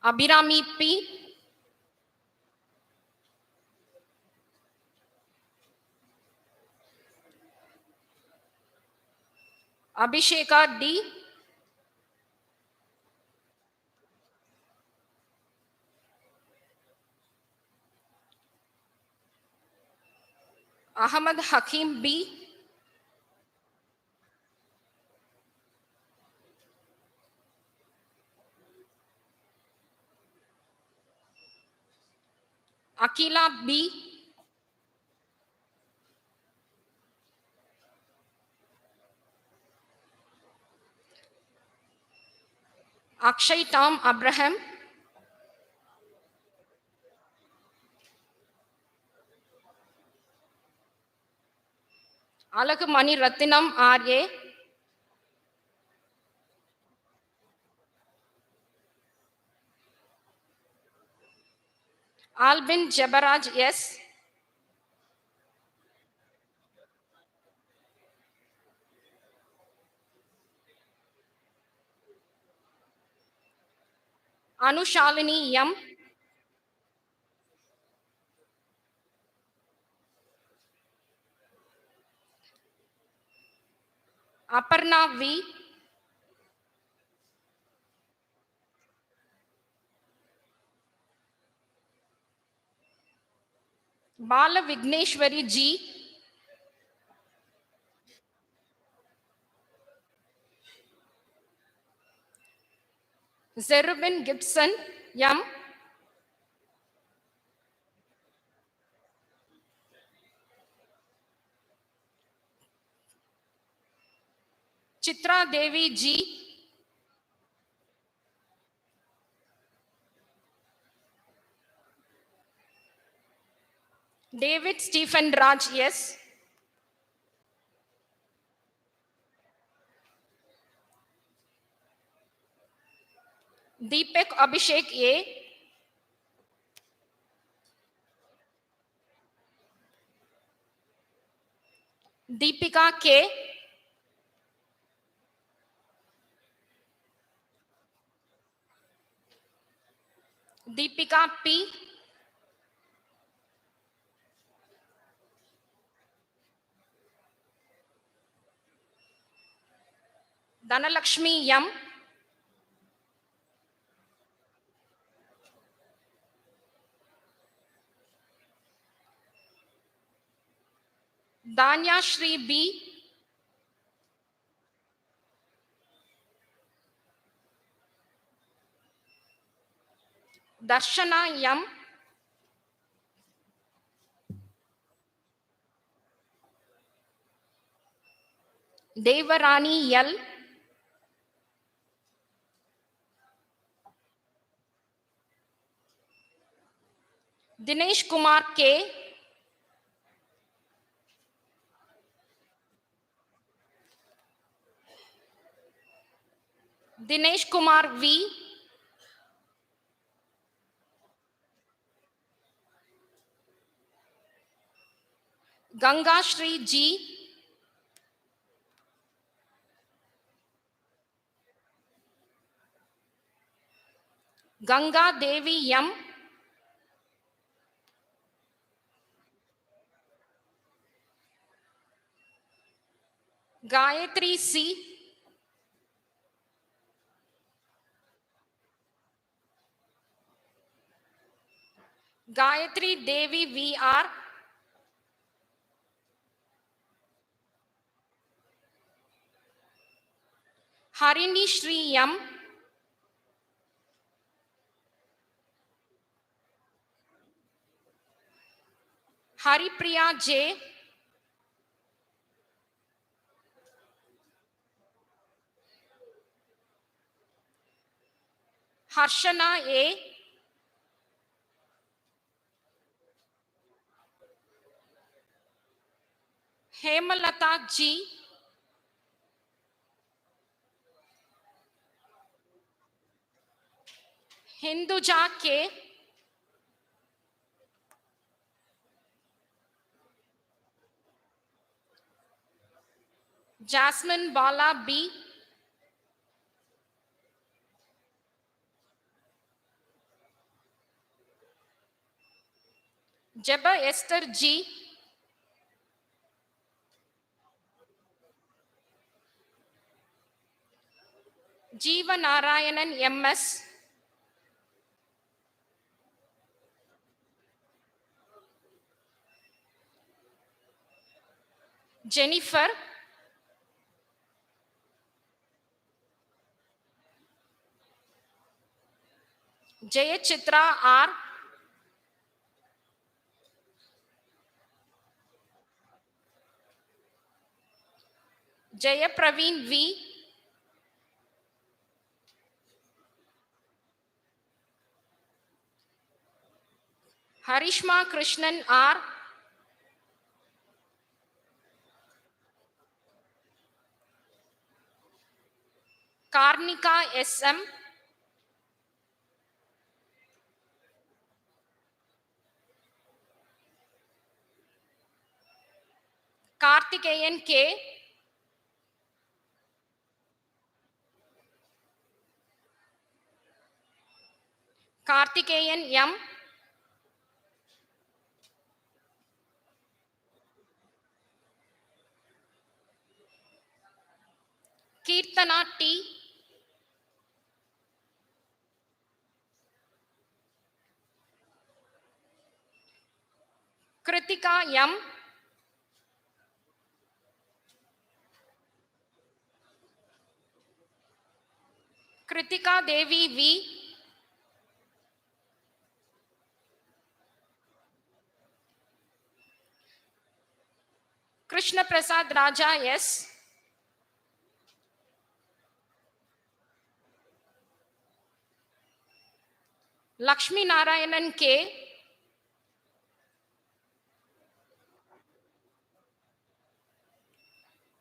Abhirami P. Abhisheka D. Ahmad Hakim B. Akila B. Akshay Tom Abraham. Alaku Mani Ratinam R.A. Albin Jabaraj S. Anushalini M. Aparna V. Bala Vigneshwari G. Zerubin Gibson M. Chitra Devi G, David Stephen Raj S, Deepak Abhishek A, Deepika K, Deepika P, Dhanalakshmi M, Danya Shri B, Darshana M, Devarani L, Dinesh Kumar K, Dinesh Kumar V, Ganga Shri G, Ganga Devi M, Gayatri C, Gayatri Devi VR, Harini Shri M, Haripriya J, Harshana A, Hemalata G, Hinduja K, Jasmine Bala B, Jeba Esther G, Jeeva Narayanan MS, Jennifer, Jayachitra R, Jayapraveen V, Harishma Krishnan R, Karnika SM, Karthikeyan K, Karthikeyan M, Kirtana T, Kritika M, Kritika Devi V, Krishna Prasad Raja S, Lakshmi Narayanan K,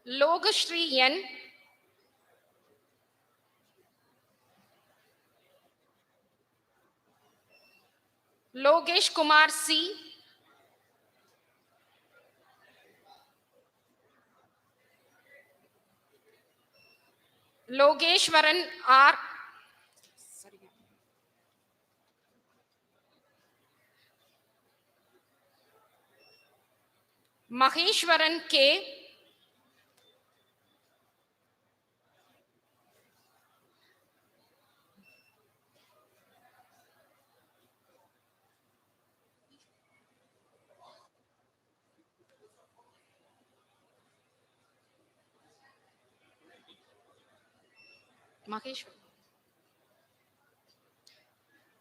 Logashri N, Logesh Kumar C, Logeshwaran R, Maheshwaran K,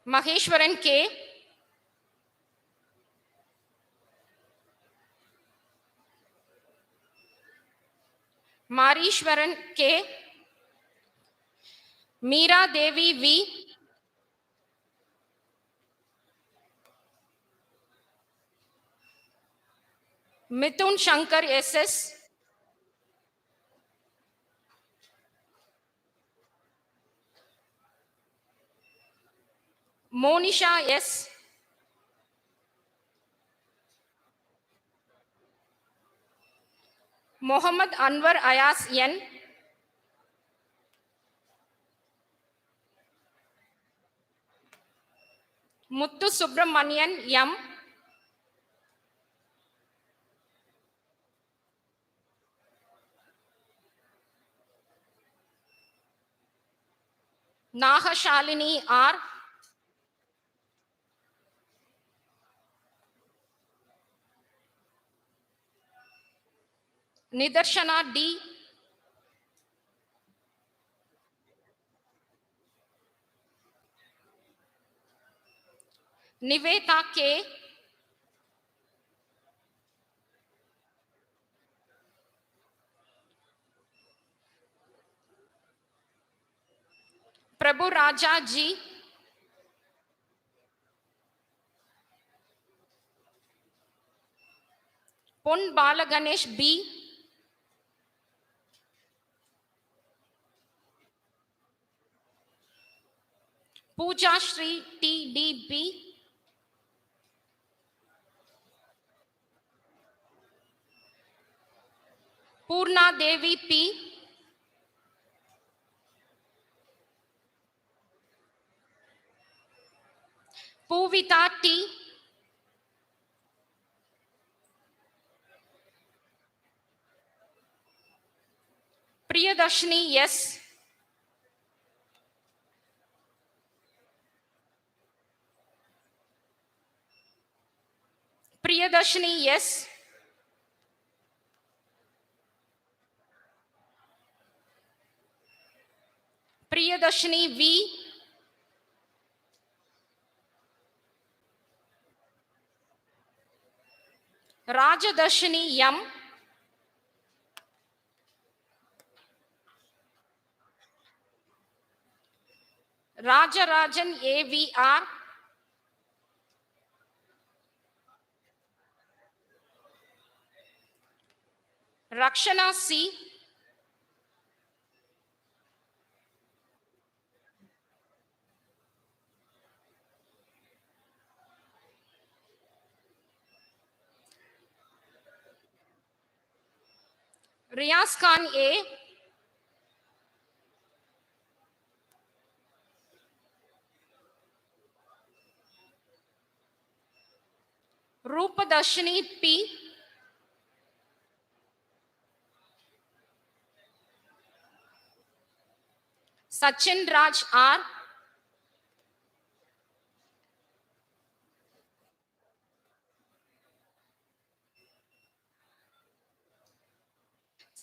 Maheshwaran K, Marishwaran K, Meera Devi V, Mithun Shankar SS, Monisha S, Mohammad Anwar Ayas N, Muthu Subramanian M, Naha Shalini R, Nidarshana D, Niveta K, Prabhu Raja G, Pon Balaganesh B, Pooja Shri T D B, Purna Devi P, Puvita T, Priyadashni S, Priyadashni S, Priyadashni V, Rajadashni M, Rajarajan AVR, Rakshana C, Riaz Khan A, Rupadashni P, Sachin Raj R,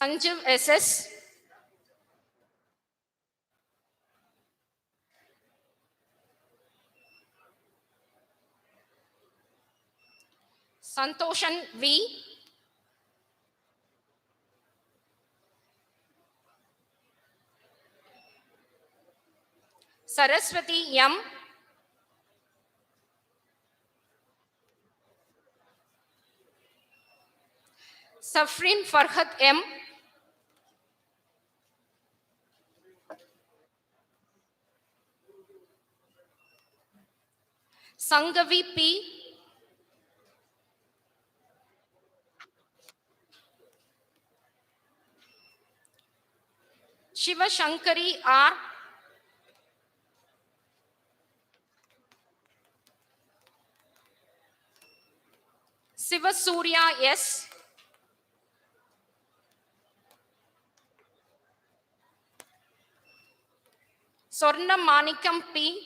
Sanjiv SS, Santoshan V, Saraswati M, Safrin Farhat M, Sangavi P, Shiva Shankari R, Siva Surya S, Sorna Manikam P,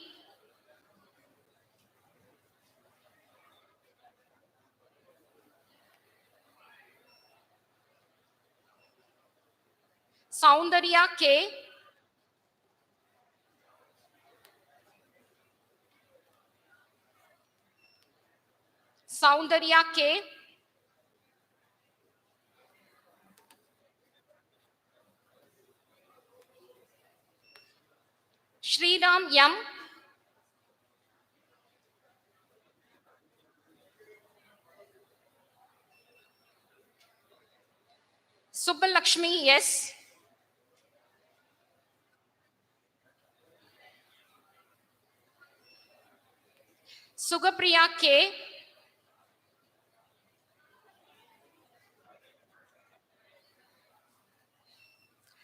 Soundarya K, Soundarya K, Sriram M, Subbalakshmi S, Sugapriya K,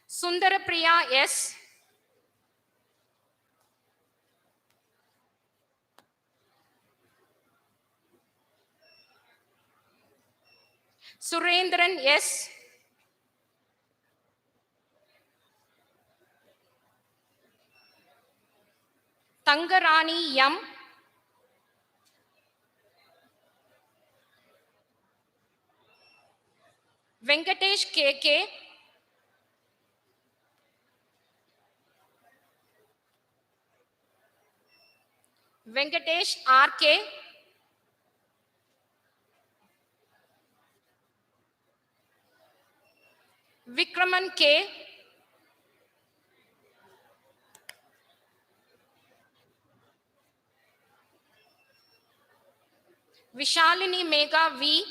Sundarapriya S, Surendran S, Tangarani M, Venkatesh KK, Venkatesh RK, Vikraman K, Vishalini Megha V,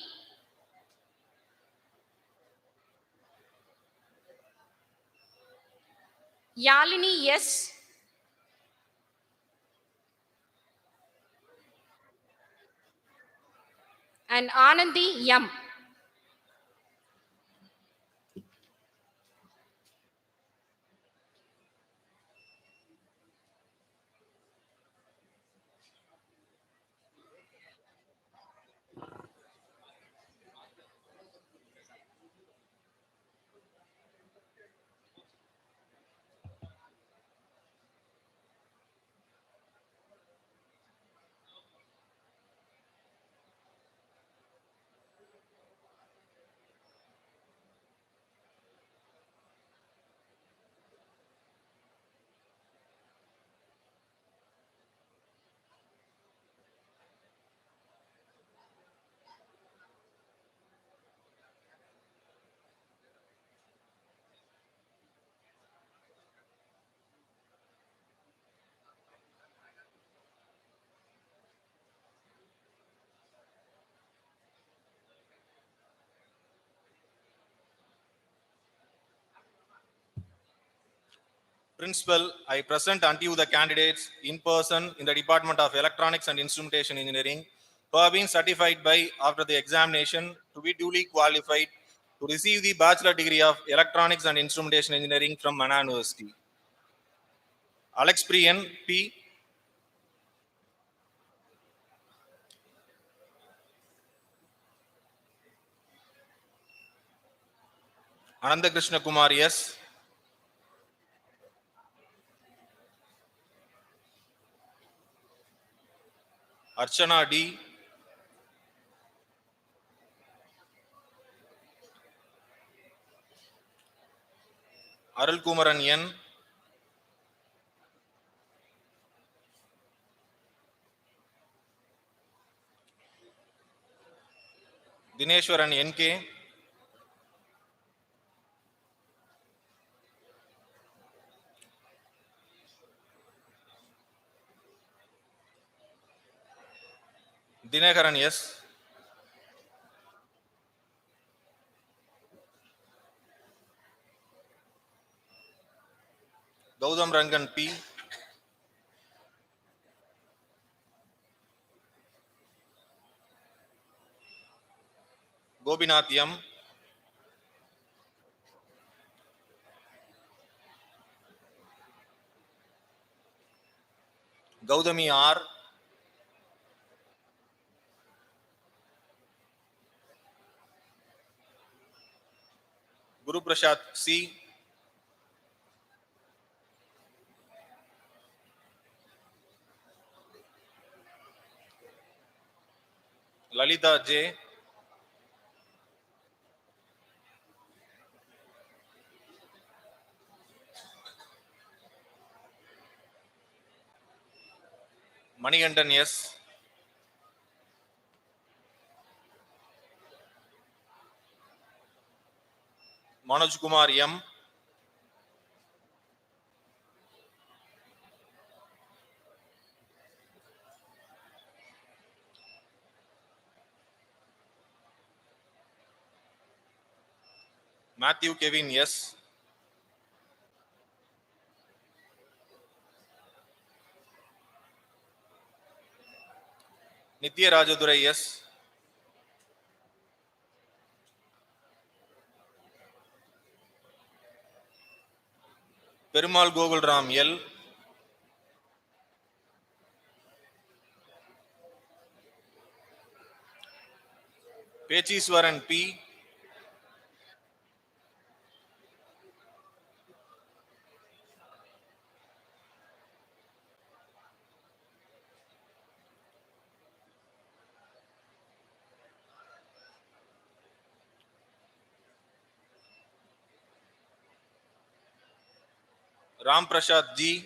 Yalini S, and Anandi M. Principal, I present unto you the candidates in person in the Department of Electronics and Instrumentation Engineering who have been certified by after the examination to be duly qualified to receive the bachelor degree of Electronics and Instrumentation Engineering from Mana University. Alex Priyan P, Ananda Krishna Kumar S, Archana D, Arul Kumaran N, Dineshwaran NK, Dinekaran S, Gautam Rangan P. Gobinath M. Gautami R. Guru Prasad C. Lalita J. Manigandan S. Manoj Kumar M. Matthew Kevin S. Nithya Rajadurai S. Perumal Gogul Ram L. Ph.D. P. Ram Prasad G.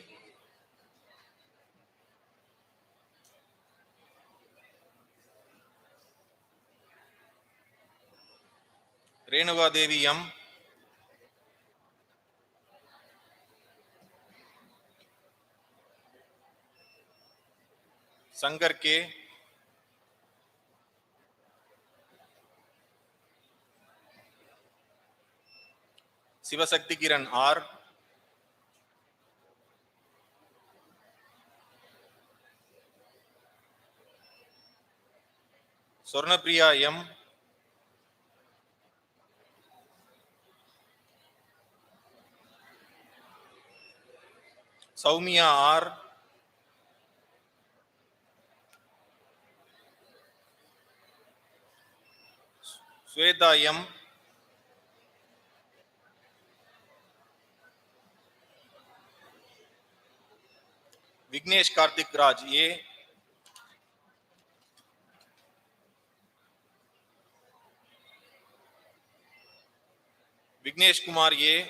Renuga Devi M. Sankar K. Sivasakti Kiran R. Swarnapriya M. Saumya R. Sweta M. Vignesh Karthik Raj A. Vignesh Kumar A.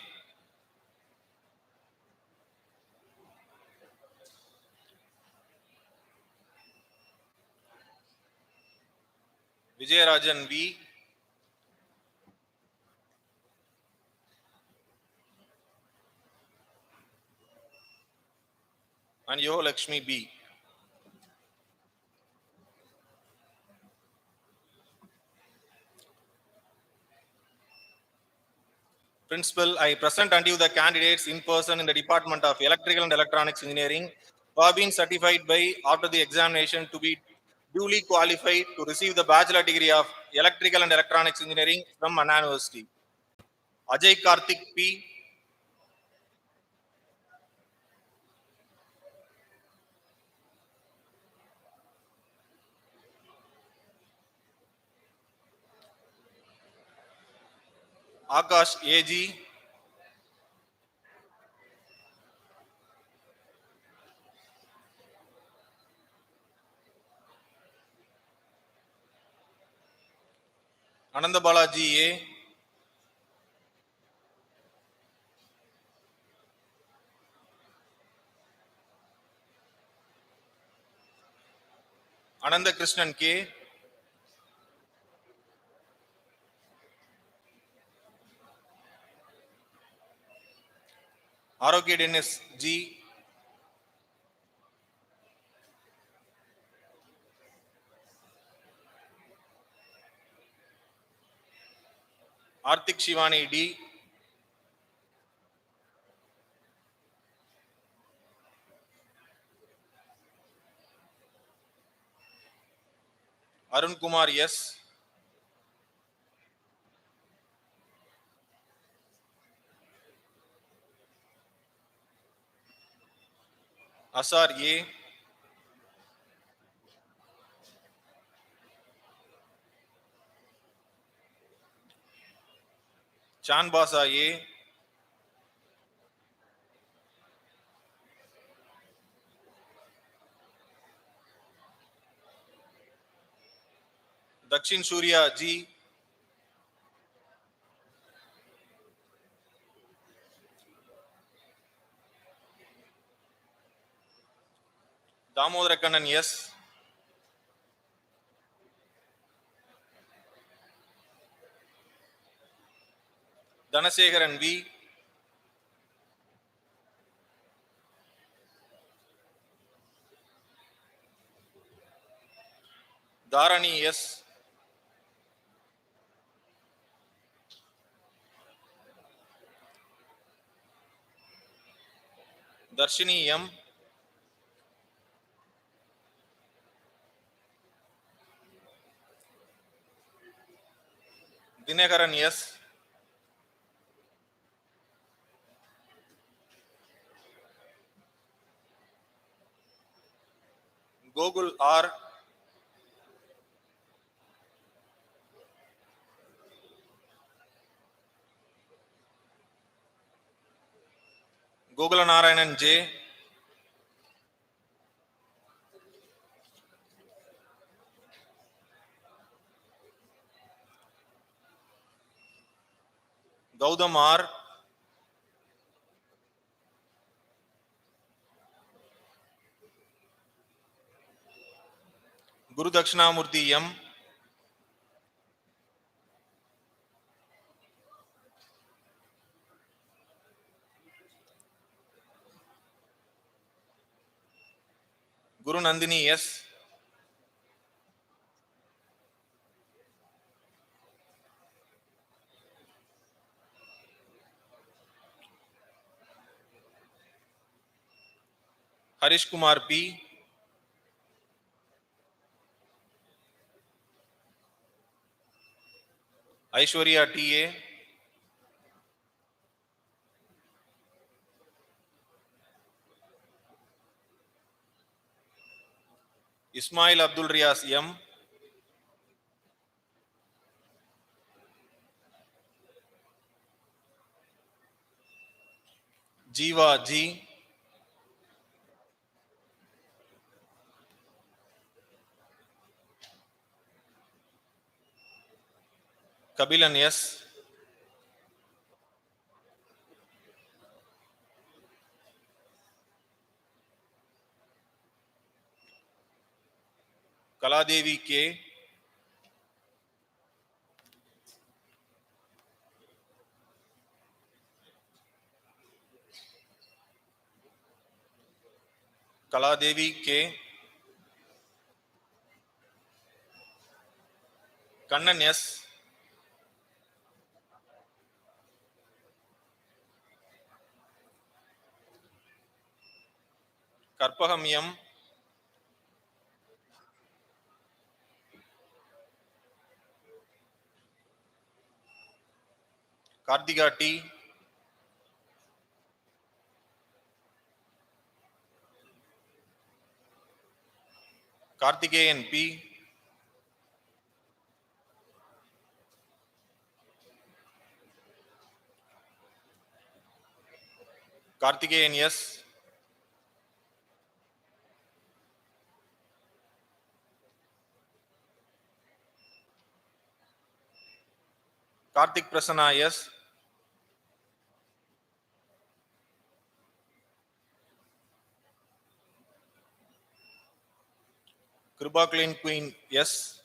Vijayarajan V. And Yoho Lakshmi B. Principal, I present unto you the candidates in person in the Department of Electrical and Electronics Engineering who have been certified by after the examination to be duly qualified to receive the bachelor degree of Electrical and Electronics Engineering from Anna University. Ajay Karthik P. Akash AG. Ananda Balaji A. Ananda Krishnan K. Arogya Dennis G. Arthik Shivani D. Arun Kumar S, Asar A, Chanbasa A, Dakshin Surya G, Damodarakannan S, Dhanasekaran V, Dharani S, Darshini M, Dinakaran S, Gogul R, Gokulanarayanan J, Gautam R, Guru Dakshinamurthy M, Guru Nandini S, Harish Kumar P, Aishwarya T A, Ismail Abdul Riaz M, Jiva G, Kabilan S, Kaladevi K, Kaladevi K, Kannan S, Karpagam M, Kartika T, Kartikeyan P, Kartikeyan S, Kartik Prasanna S, Kripa Clean Queen S,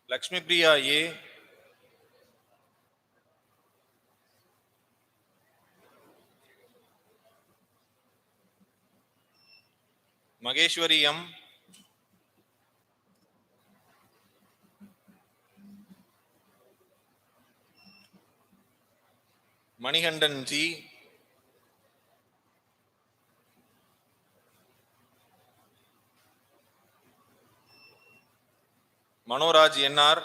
Lakshmi Priya A, Mageshwari M, Manikandan G. Manoraj NR.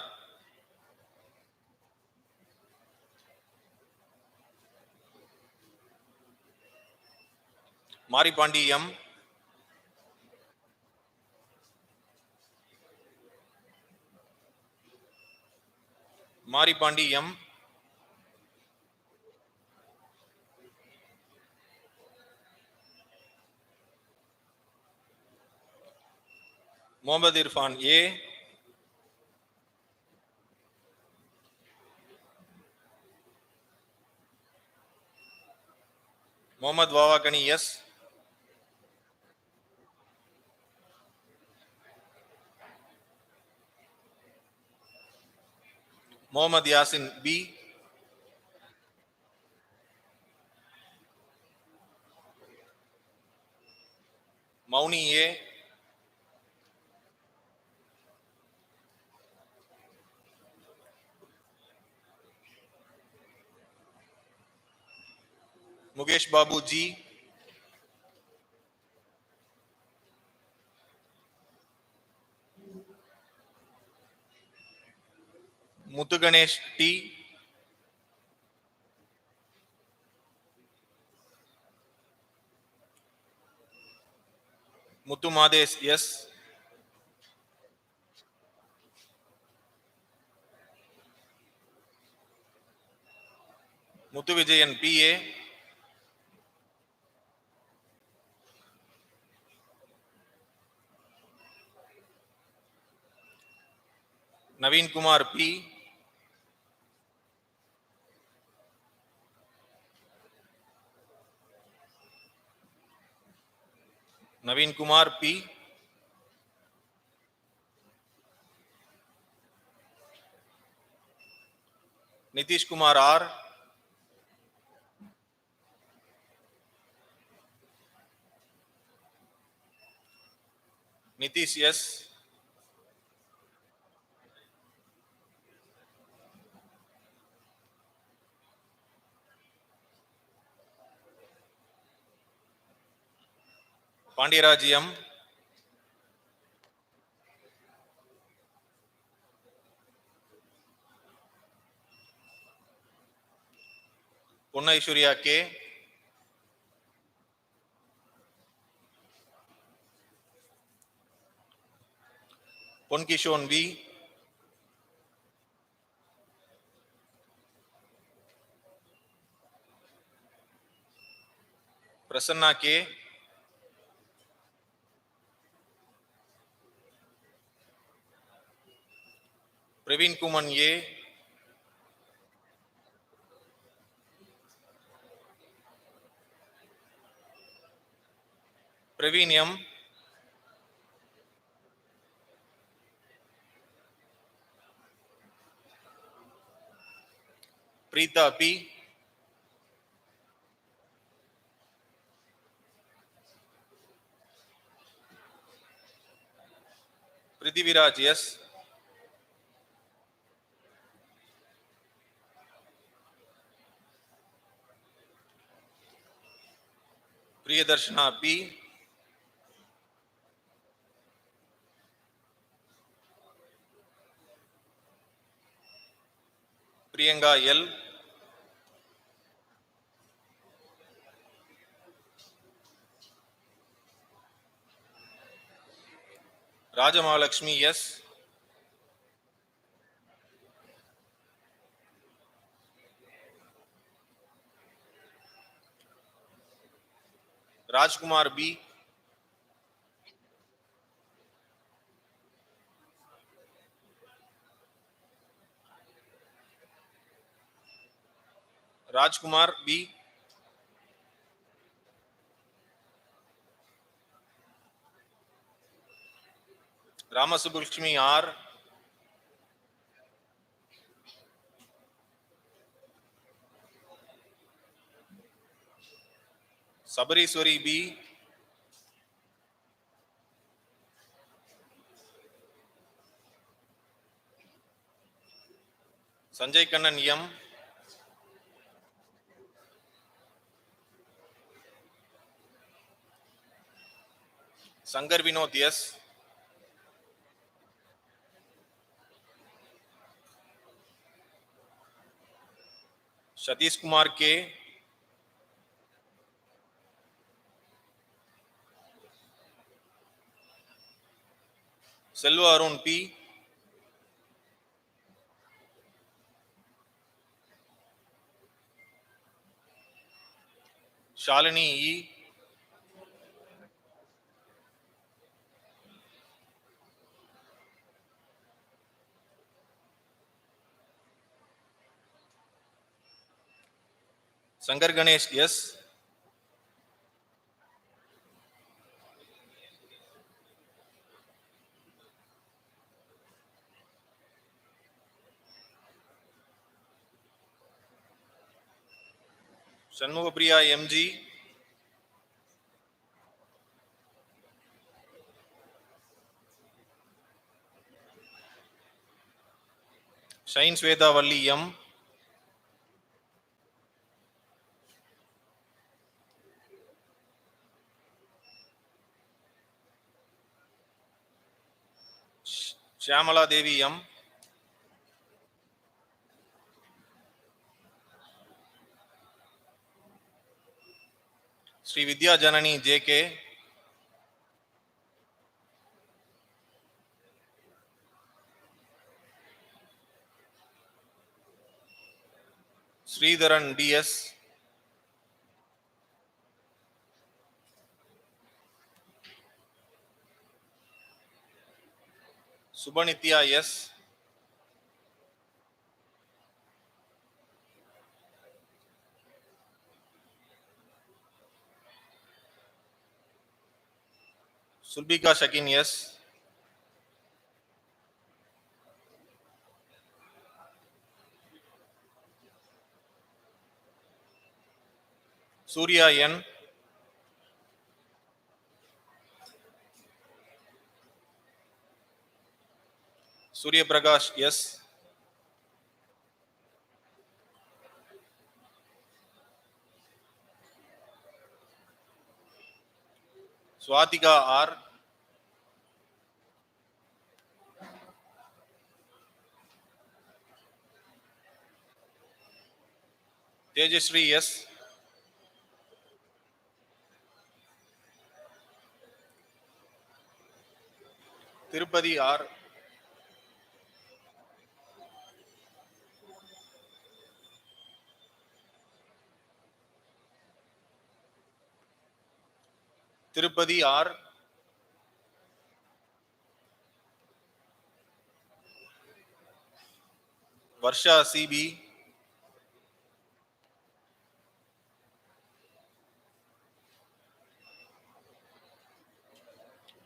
Maripandi M. Maripandi M. Mohammad Irfan A. Mohammad Wawakani S. Mohammad Yasin B. Mauni A. Mukesh Babu G. Muthu Ganesh T. Muthu Mades S. Muthu Vijayan PA. Naveen Kumar P. Naveen Kumar P. Nitish Kumar R. Nitish S. Pandiyaraj M. Punnaishwarya K. Ponkishon V. Prasanna K. Praveen Kuman A. Praveen M. Preeta P. Prithviraj S. Priyadarshana P. Priyanka L. Rajamahalakshmi S. Rajkumar B. Rajkumar B. Ramasubulakshmi R. Sabariswari B. Sanjay Kannan M. Sankar Vinod, yes. Satish Kumar K. Selva Arun P. Shalini E. Sankar Ganesh, yes. Shanmugapriya MG. Shain Sweta Valli M. Shyamala Devi M. Sri Vidya Janani JK. Sridharan DS. Subhanitya S. Sulbika Shakin S. Surya N. Surya Prakash S. Swatika R. Tejasri S. Tirupati R. Tirupati R. Varsha CB.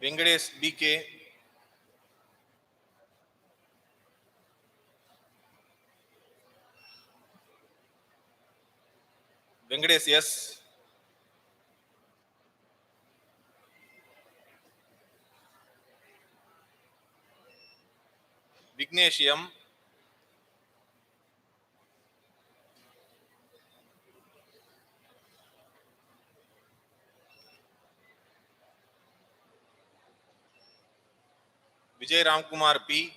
Venkatesh BK. Venkatesh S. Vignesh M. Vijay Ramkumar P.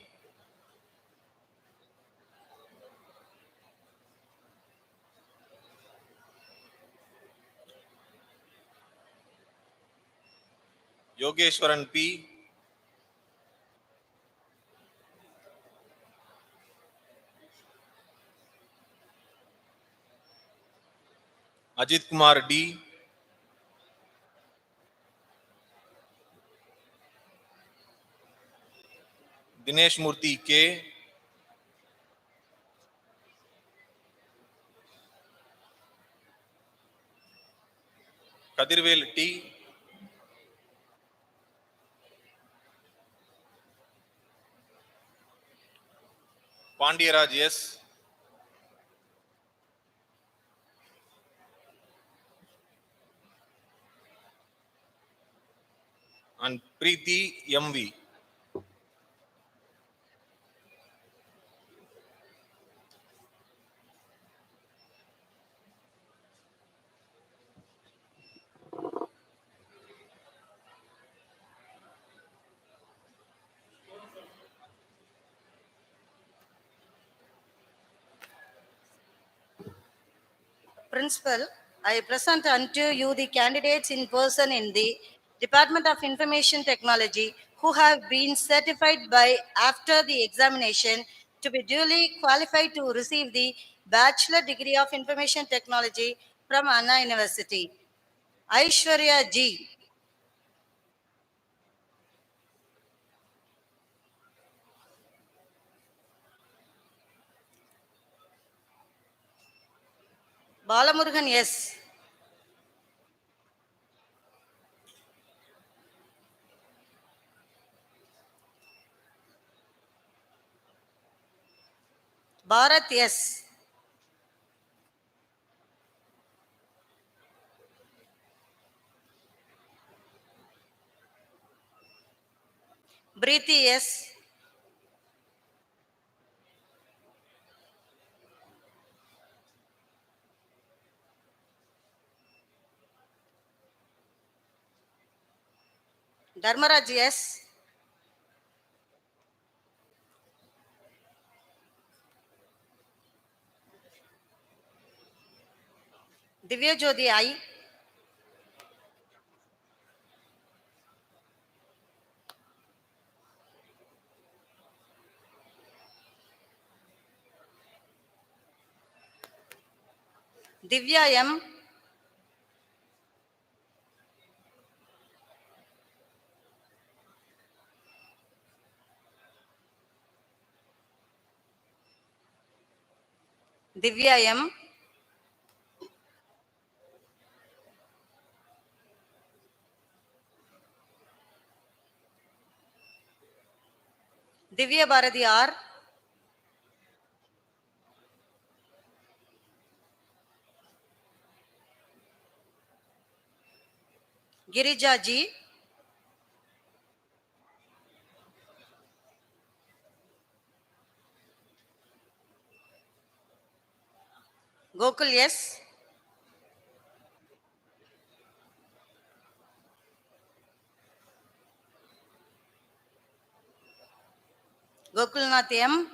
Yogeshwaran P. Ajit Kumar D. Dinesh Murthy K. Kadirvel T. Pandiyaraj S. And Preeti MV. Principal, I present unto you the candidates in person in the Department of Information Technology who have been certified by after the examination to be duly qualified to receive the Bachelor degree of Information Technology from Anna University. Aishwarya G. Balamurugan S. Bharat S. Preeti S. Dharmaraj S. Divya Jyoti I. Divya M. Divya M. Divya Bharati R. Girija G. Gokul S. Gokulnath M.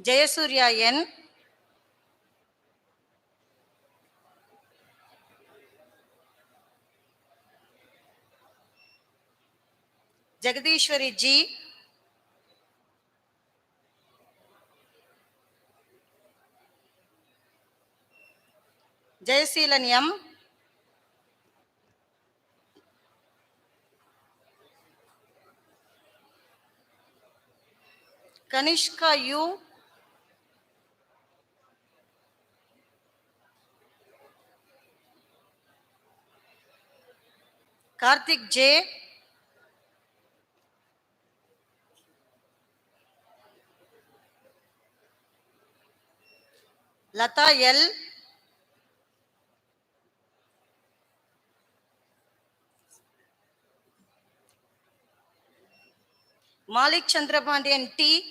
Jayasurya N. Jagadishwari G. Jayasilan M. Kanishka U. Karthik J. Lata L. Malik Chandrapandian T.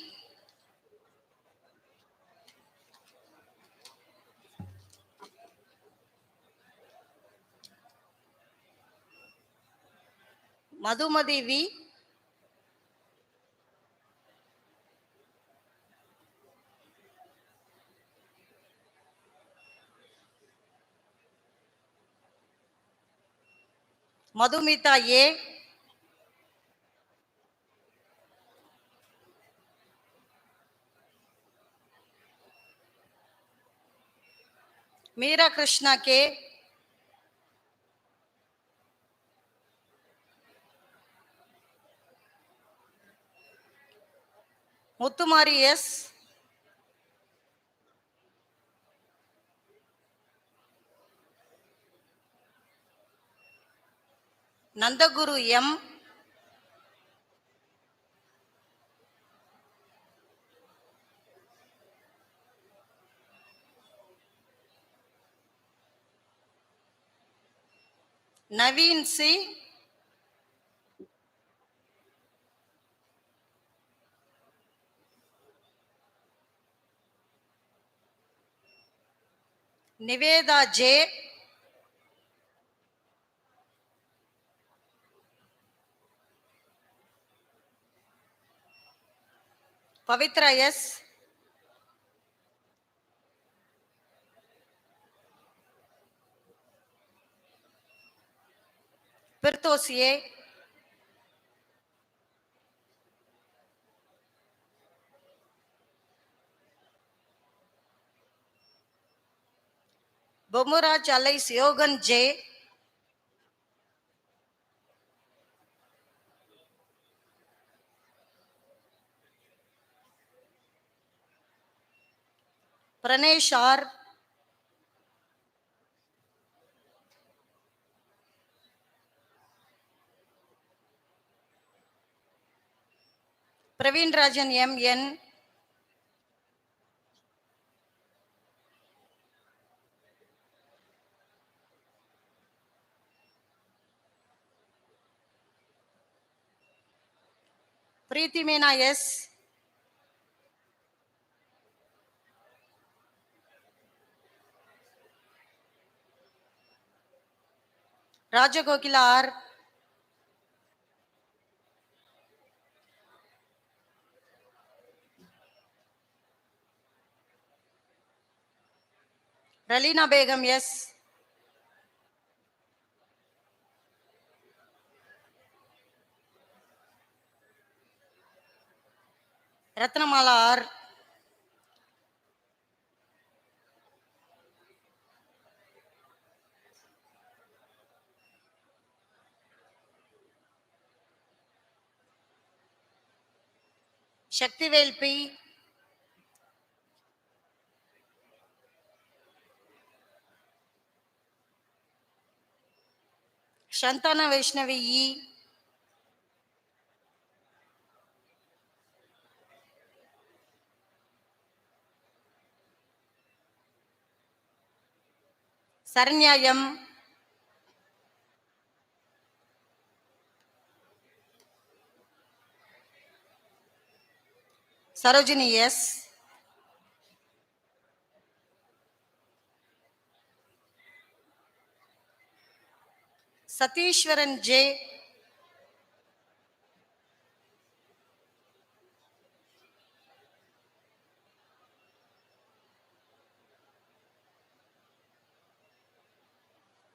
Madhumati V. Madhumita A. Meera Krishna K. Muttumari S. Nandaguru M. Naveen C. Niveda J. Pavitra S. Pirtos A. Bomuraj Alais Yogan J. Pranesh R. Praveen Rajan M. N. Preeti Meena S. Raja Gokila R. Ralina Begum S. Ratnamala R. Shaktivel P. Shantana Vaishnavi E. Saranya M. Sarojini S. Satishwaran J.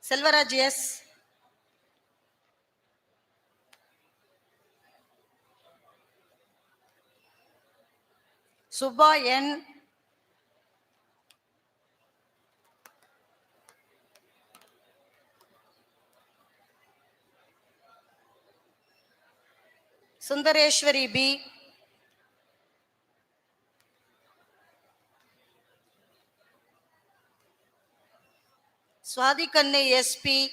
Selvaraj S. Subha N. Sundareshwari B. Swadi Kanne SP.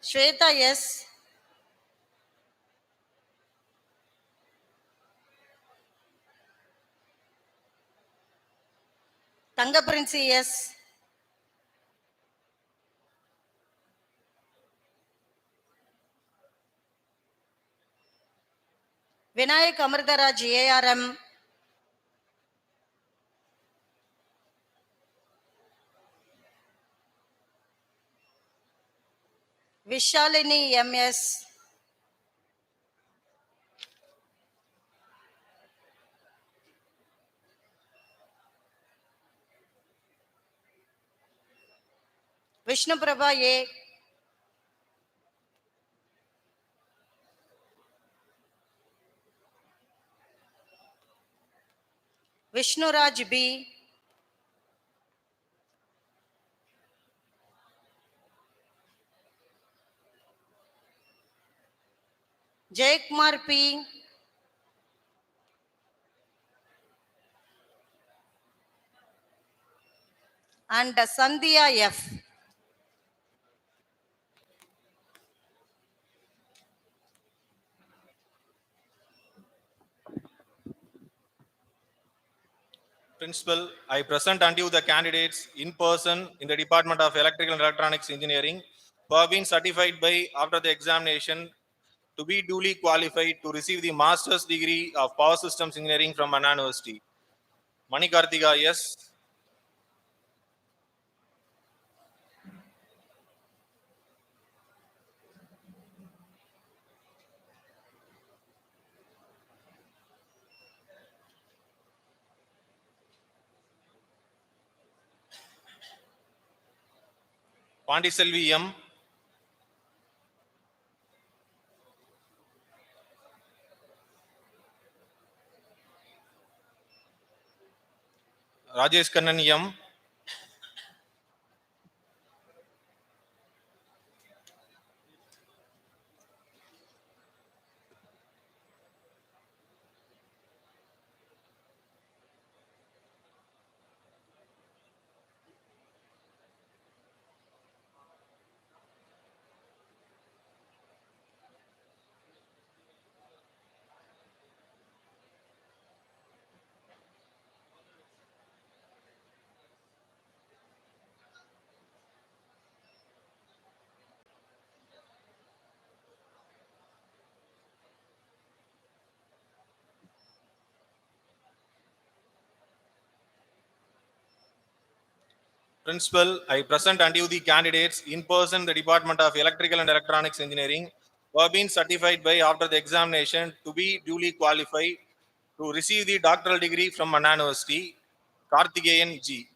Shweta S. Tanga Prince S. Vinayak Amardaraj ARM. Vishalini MS. Vishnu Prabha A. Vishnu Raj B. Jaykumar P. And Sandhya F. Principal, I present unto you the candidates in person in the Department of Electrical and Electronics Engineering who have been certified by after the examination to be duly qualified to receive the master's degree of Power Systems Engineering from Anna University. Manikarthika, yes. Pandiselvi M, Rajesh Kannan M, Principal, I present unto you the candidates in person, the Department of Electrical and Electronics Engineering, who have been certified by after the examination to be duly qualified to receive the doctoral degree from Anna University. Karthikeyan G.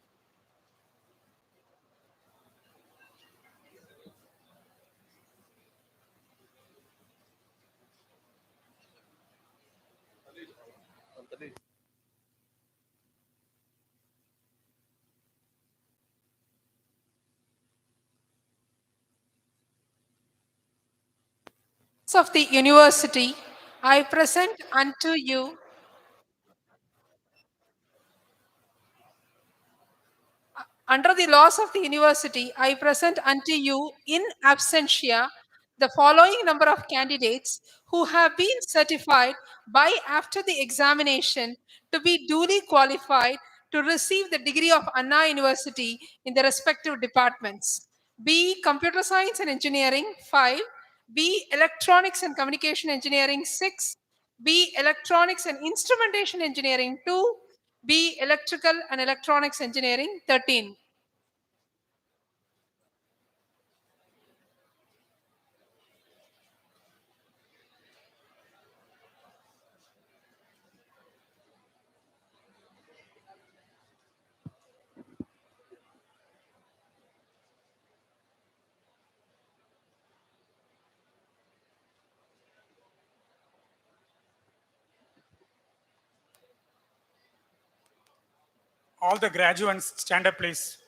Of the university, I present unto you under the laws of the university, I present unto you in absentia the following number of candidates who have been certified by after the examination to be duly qualified to receive the degree of Anna University in the respective departments. B. Computer Science and Engineering 5. B. Electronics and Communication Engineering 6. B. Electronics and Instrumentation Engineering 2. B. Electrical and Electronics Engineering 13. All the graduates stand up, please.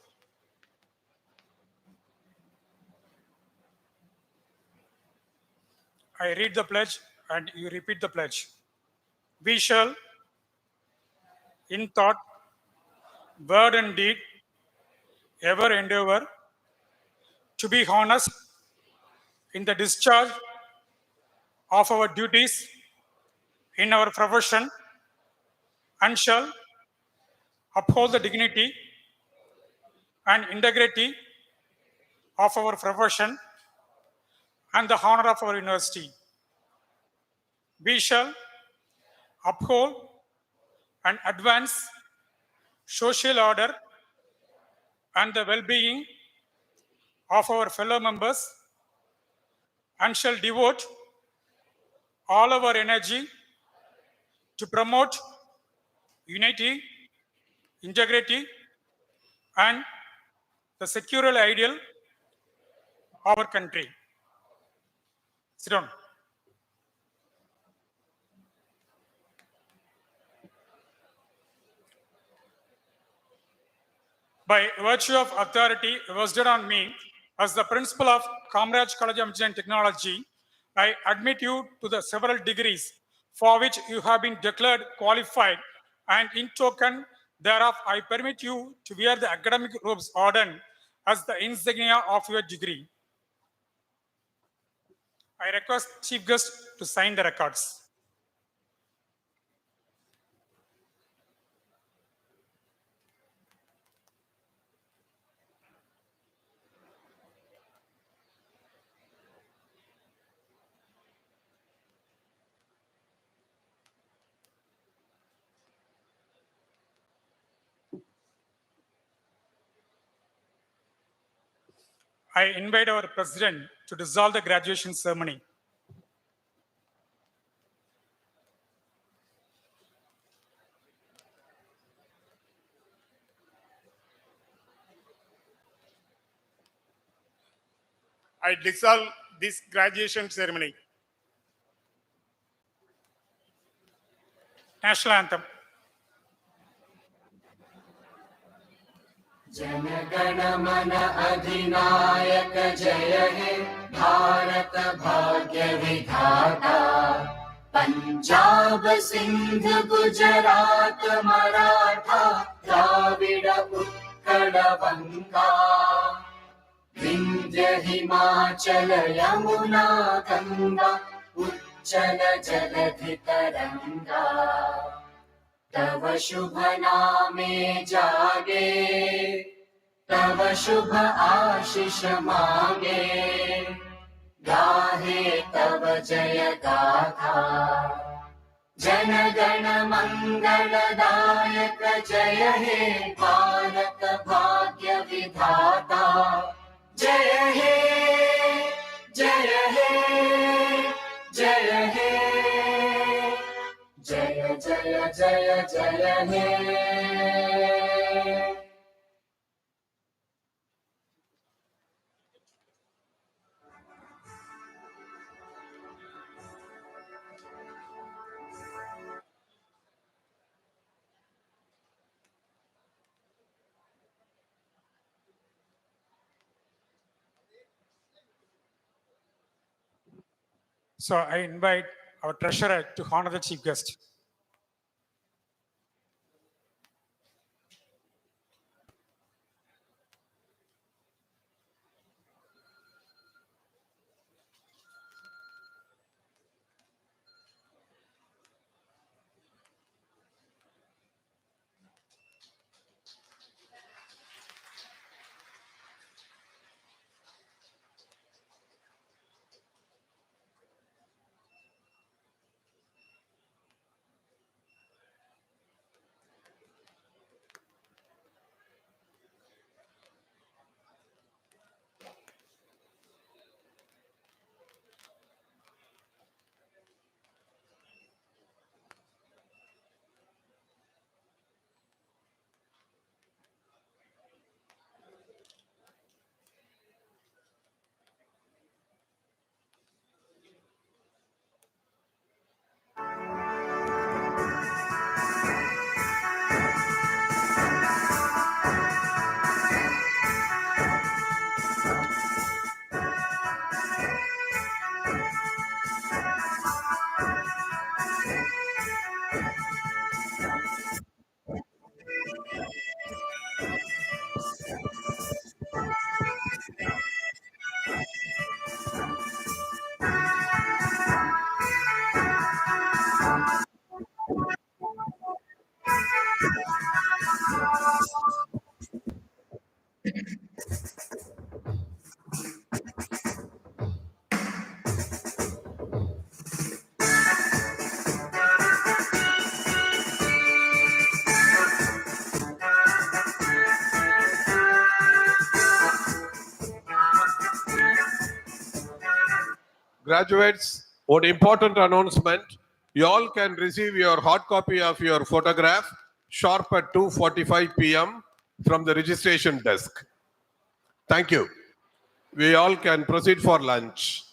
I read the pledge and you repeat the pledge. We shall, in thought, word and deed, ever endeavor to be honest in the discharge of our duties in our profession and shall uphold the dignity and integrity of our profession and the honor of our university. We shall uphold and advance social order and the well-being of our fellow members and shall devote all our energy to promote unity, integrity, and the sectoral ideal of our country. Sit down. By virtue of authority vested on me as the principal of Kamaraj College of Engineering and Technology, I admit you to the several degrees for which you have been declared qualified, and in token thereof, I permit you to wear the academic robes ordained as the insignia of your degree. I request Chief Guest to sign the records. I invite our President to dissolve the graduation ceremony. I dissolve this graduation ceremony. National Anthem. जनगण मन अधिनायक जय हे भारत भाग्य विधाता पंजाब सिंध गुजरात मराठा द्राविड़ उत्कल बंगा विंध्य हिमाचल यमुना गंगा उच्चल जलधि तरंगा तव शुभ नामे जागे तव शुभ आशीष मांगे गाहे तव जय गाथा जन गण मंगलदायक जय हे भारत भाग्य विधाता जय हे जय हे जय हे जय जय जय जय हे So I invite our treasurer to honor the chief guest. Graduates, one important announcement. You all can receive your hard copy of your photograph sharp at 2:45 p.m. from the registration desk. Thank you. We all can proceed for lunch.